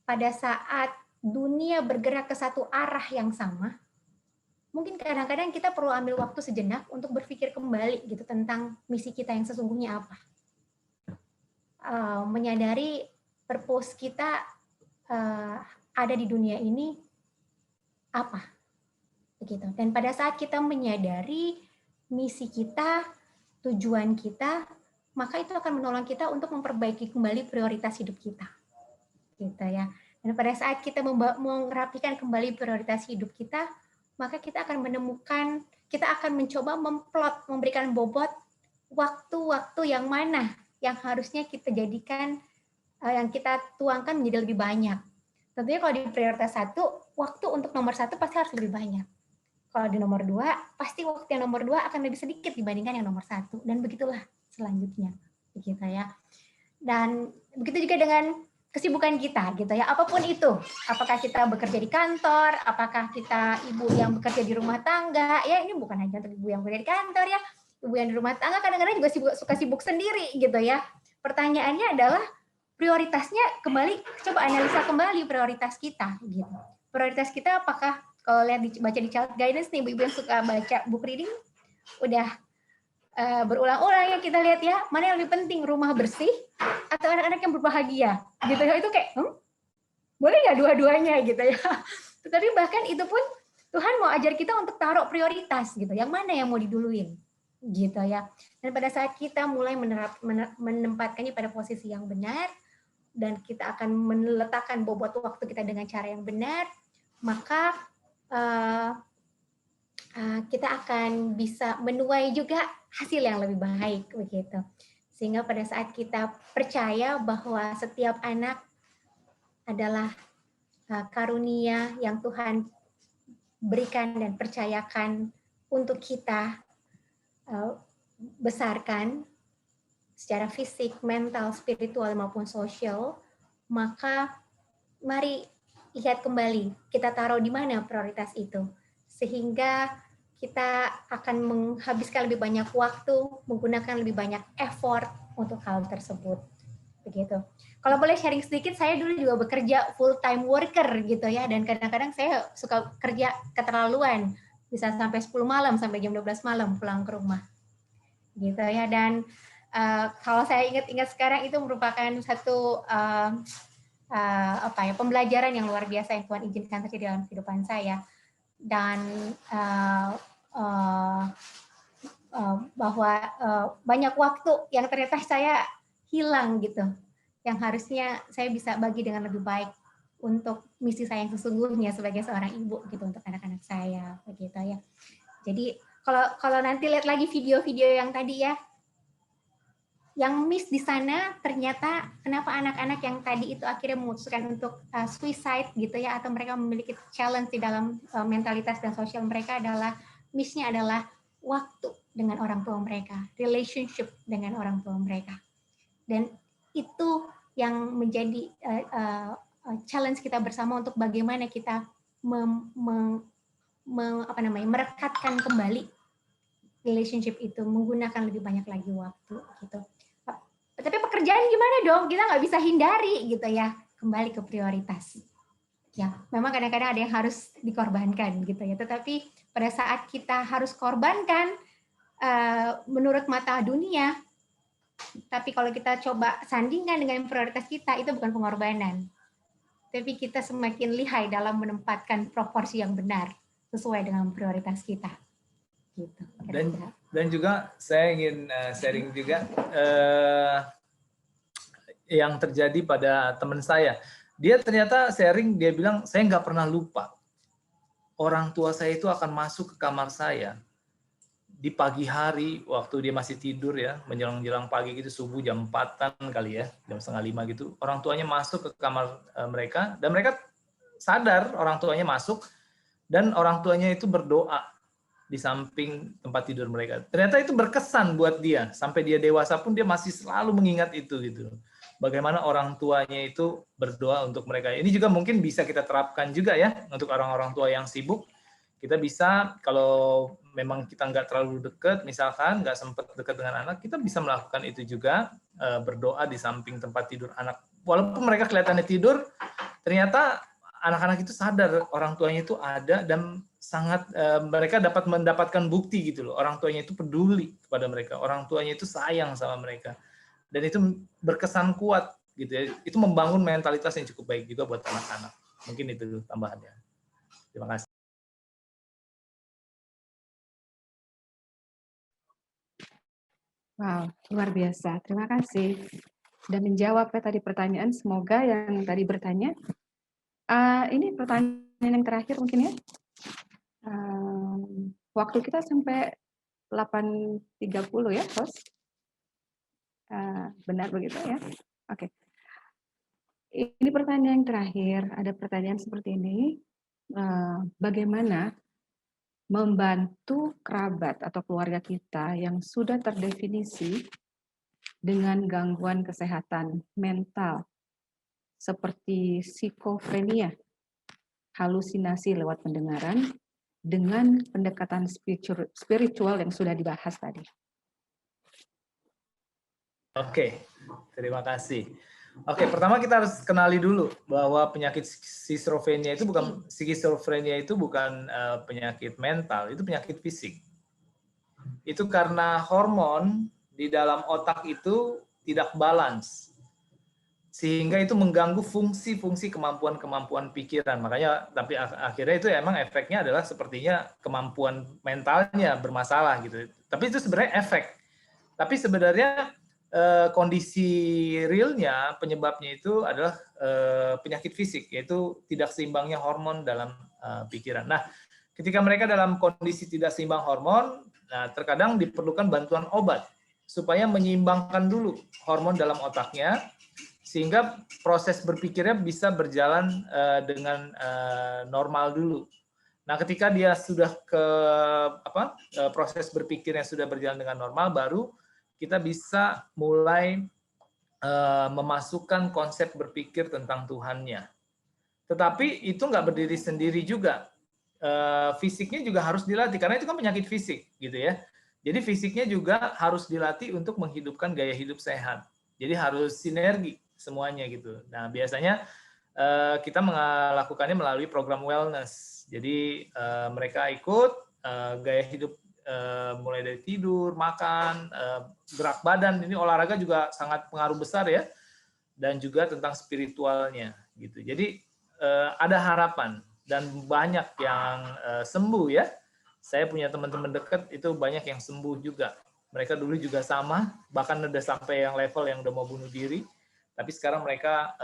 Pada saat dunia bergerak ke satu arah yang sama, mungkin kadang-kadang kita perlu ambil waktu sejenak untuk berpikir kembali gitu tentang misi kita yang sesungguhnya apa. Menyadari purpose kita ada di dunia ini apa. Begitu. Dan pada saat kita menyadari misi kita, tujuan kita, maka itu akan menolong kita untuk memperbaiki kembali prioritas hidup kita. Gitu ya. Dan pada saat kita merapikan kembali prioritas hidup kita, maka kita akan menemukan, kita akan mencoba memplot, memberikan bobot waktu-waktu yang mana yang harusnya kita jadikan, yang kita tuangkan menjadi lebih banyak. Tentunya kalau di prioritas 1, waktu untuk nomor 1 pasti harus lebih banyak. Kalau di nomor 2, pasti waktu yang nomor 2 akan lebih sedikit dibandingkan yang nomor 1. Dan begitulah selanjutnya. Begitu ya. Dan begitu juga dengan kesibukan kita gitu ya, apapun itu, apakah kita bekerja di kantor, apakah kita ibu yang bekerja di rumah tangga, ya ini bukan hanya untuk ibu yang bekerja di kantor ya, ibu yang di rumah tangga kadang-kadang juga suka sibuk sendiri gitu ya. Pertanyaannya adalah prioritasnya kembali, coba analisa kembali prioritas kita gitu. Prioritas kita apakah kalau lihat baca di child guidance nih, ibu-ibu yang suka baca book reading, udah berulang-ulang yang kita lihat ya, mana yang lebih penting, rumah bersih atau anak-anak yang berbahagia gitu ya. Itu kayak boleh nggak dua-duanya gitu ya. Tetapi bahkan itu pun Tuhan mau ajar kita untuk taruh prioritas gitu, yang mana yang mau diduluin gitu ya. Dan pada saat kita mulai menempatkannya pada posisi yang benar dan kita akan meletakkan bobot waktu kita dengan cara yang benar, maka kita akan bisa menuai juga hasil yang lebih baik begitu. Sehingga pada saat kita percaya bahwa setiap anak adalah karunia yang Tuhan berikan dan percayakan untuk kita besarkan secara fisik, mental, spiritual maupun sosial, maka mari lihat kembali kita taruh di mana prioritas itu. Sehingga kita akan menghabiskan lebih banyak waktu, menggunakan lebih banyak effort untuk hal tersebut. Begitu. Kalau boleh sharing sedikit, saya dulu juga bekerja full time worker gitu ya, dan kadang-kadang saya suka kerja keterlaluan, bisa sampai 10 malam, sampai jam 12 malam pulang ke rumah. Gitu ya, dan kalau saya ingat-ingat sekarang itu merupakan satu pembelajaran yang luar biasa yang Tuhan izinkan terjadi dalam kehidupan saya. Dan bahwa banyak waktu yang ternyata saya hilang gitu, yang harusnya saya bisa bagi dengan lebih baik untuk misi saya yang sesungguhnya sebagai seorang ibu gitu untuk anak-anak saya begitu ya. Jadi kalau nanti lihat lagi video-video yang tadi ya, yang miss di sana ternyata kenapa anak-anak yang tadi itu akhirnya memutuskan untuk suicide gitu ya, atau mereka memiliki challenge di dalam mentalitas dan sosial mereka adalah missnya adalah waktu dengan orang tua mereka, relationship dengan orang tua mereka. Dan itu yang menjadi challenge kita bersama untuk bagaimana kita merekatkan kembali relationship itu, menggunakan lebih banyak lagi waktu gitu. Tapi pekerjaan gimana dong? Kita nggak bisa hindari gitu ya. Kembali ke prioritas. Ya, memang kadang-kadang ada yang harus dikorbankan gitu ya. Tetapi pada saat kita harus korbankan menurut mata dunia, tapi kalau kita coba sandingkan dengan prioritas kita, itu bukan pengorbanan. Tapi kita semakin lihai dalam menempatkan proporsi yang benar sesuai dengan prioritas kita. Gitu. Dan juga saya ingin sharing juga yang terjadi pada teman saya. Dia ternyata sharing, dia bilang, saya nggak pernah lupa. Orang tua saya itu akan masuk ke kamar saya di pagi hari, waktu dia masih tidur ya, menjelang-jelang pagi gitu, subuh jam 4-an kali ya, jam 4:30 gitu. Orang tuanya masuk ke kamar mereka, dan mereka sadar orang tuanya masuk, dan orang tuanya itu berdoa di samping tempat tidur mereka. Ternyata itu berkesan buat dia. Sampai dia dewasa pun dia masih selalu mengingat itu gitu. bagaimana orang tuanya itu berdoa untuk mereka. Ini juga mungkin bisa kita terapkan juga ya untuk orang-orang tua yang sibuk. Kita bisa, kalau memang kita nggak terlalu dekat, misalkan nggak sempat dekat dengan anak, kita bisa melakukan itu juga, berdoa di samping tempat tidur anak. Walaupun mereka kelihatannya tidur, ternyata anak-anak itu sadar orang tuanya itu ada dan sangat mereka dapat mendapatkan bukti gitu loh. Orang tuanya itu peduli kepada mereka, orang tuanya itu sayang sama mereka. Dan itu berkesan kuat gitu ya. Itu membangun mentalitas yang cukup baik juga buat anak-anak. Mungkin itu tambahannya. Terima kasih. Wow, luar biasa. Terima kasih. Sudah menjawab ya tadi pertanyaan. Semoga yang tadi bertanya. Ini pertanyaan yang terakhir mungkin ya. Waktu kita sampai 8.30 ya, host. Benar begitu ya? Oke. Ini pertanyaan yang terakhir. Ada pertanyaan seperti ini. Bagaimana membantu kerabat atau keluarga kita yang sudah terdefinisi dengan gangguan kesehatan mental seperti skizofrenia, halusinasi lewat pendengaran, dengan pendekatan spiritual yang sudah dibahas tadi. Oke, terima kasih. Oke, pertama kita harus kenali dulu bahwa penyakit skizofrenia itu bukan penyakit mental, itu penyakit fisik. Itu karena hormon di dalam otak itu tidak balance, sehingga itu mengganggu fungsi-fungsi kemampuan-kemampuan pikiran. Makanya, tapi akhirnya itu emang efeknya adalah sepertinya kemampuan mentalnya bermasalah gitu. Tapi itu sebenarnya efek. Tapi sebenarnya kondisi realnya, penyebabnya itu adalah penyakit fisik, yaitu tidak seimbangnya hormon dalam pikiran. Nah, ketika mereka dalam kondisi tidak seimbang hormon, nah terkadang diperlukan bantuan obat supaya menyeimbangkan dulu hormon dalam otaknya, sehingga proses berpikirnya bisa berjalan dengan normal dulu. Nah, ketika dia sudah proses berpikirnya sudah berjalan dengan normal, baru kita bisa mulai memasukkan konsep berpikir tentang Tuhannya. Tetapi itu nggak berdiri sendiri juga. Fisiknya juga harus dilatih, karena itu kan penyakit fisik, gitu ya. Jadi fisiknya juga harus dilatih untuk menghidupkan gaya hidup sehat. Jadi harus sinergi semuanya gitu. Nah, biasanya kita melakukannya melalui program wellness. Jadi mereka ikut gaya hidup mulai dari tidur, makan, gerak badan, ini olahraga juga sangat pengaruh besar ya, dan juga tentang spiritualnya gitu. Jadi ada harapan dan banyak yang sembuh ya. Saya punya teman-teman dekat itu banyak yang sembuh juga. Mereka dulu juga sama, bahkan udah sampai yang level yang udah mau bunuh diri, tapi sekarang mereka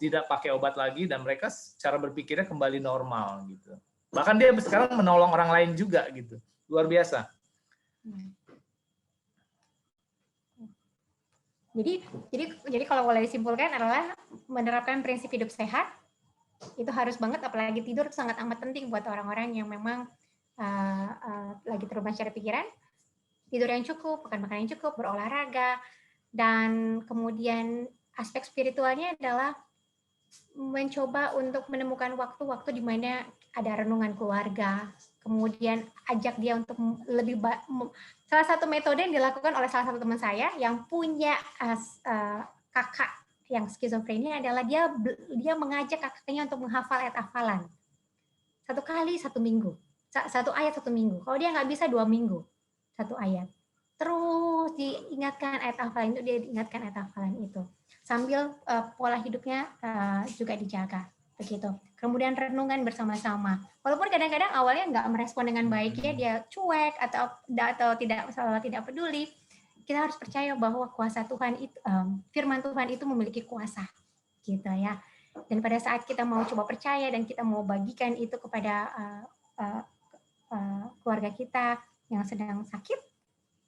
tidak pakai obat lagi dan mereka cara berpikirnya kembali normal gitu. Bahkan dia sekarang menolong orang lain juga gitu. Luar biasa. Jadi kalau boleh disimpulkan adalah menerapkan prinsip hidup sehat itu harus banget, apalagi tidur sangat amat penting buat orang-orang yang memang lagi terubah secara pikiran. Tidur yang cukup, makan makanan yang cukup, berolahraga, dan kemudian aspek spiritualnya adalah mencoba untuk menemukan waktu-waktu di mana ada renungan keluarga. Kemudian ajak dia untuk lebih salah satu metode yang dilakukan oleh salah satu teman saya yang punya kakak yang skizofrenia adalah dia mengajak kakaknya untuk menghafal ayat hafalan 1 kali 1 minggu, 1 ayat 1 minggu. Kalau dia nggak bisa 2 minggu 1 ayat, terus diingatkan ayat hafalan itu, sambil pola hidupnya juga dijaga begitu. Kemudian renungan bersama-sama. Walaupun kadang-kadang awalnya nggak merespon dengan baik ya, dia cuek atau tidak peduli. Kita harus percaya bahwa kuasa Tuhan itu, firman Tuhan itu memiliki kuasa, gitu ya. Dan pada saat kita mau coba percaya dan kita mau bagikan itu kepada keluarga kita yang sedang sakit,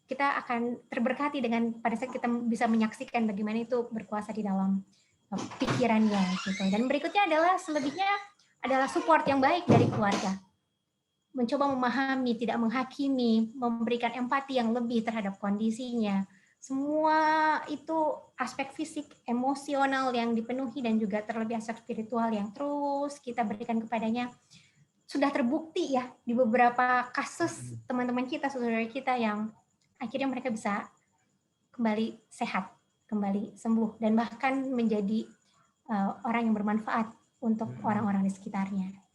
kita akan terberkati dengan pada saat kita bisa menyaksikan bagaimana itu berkuasa di dalam pikirannya gitu. Dan berikutnya adalah selebihnya adalah support yang baik dari keluarga. Mencoba memahami, tidak menghakimi, memberikan empati yang lebih terhadap kondisinya, semua itu aspek fisik, emosional yang dipenuhi dan juga terlebih aspek spiritual yang terus kita berikan kepadanya, sudah terbukti ya di beberapa kasus teman-teman kita, saudara kita yang akhirnya mereka bisa kembali sehat, kembali sembuh, dan bahkan menjadi orang yang bermanfaat untuk orang-orang di sekitarnya.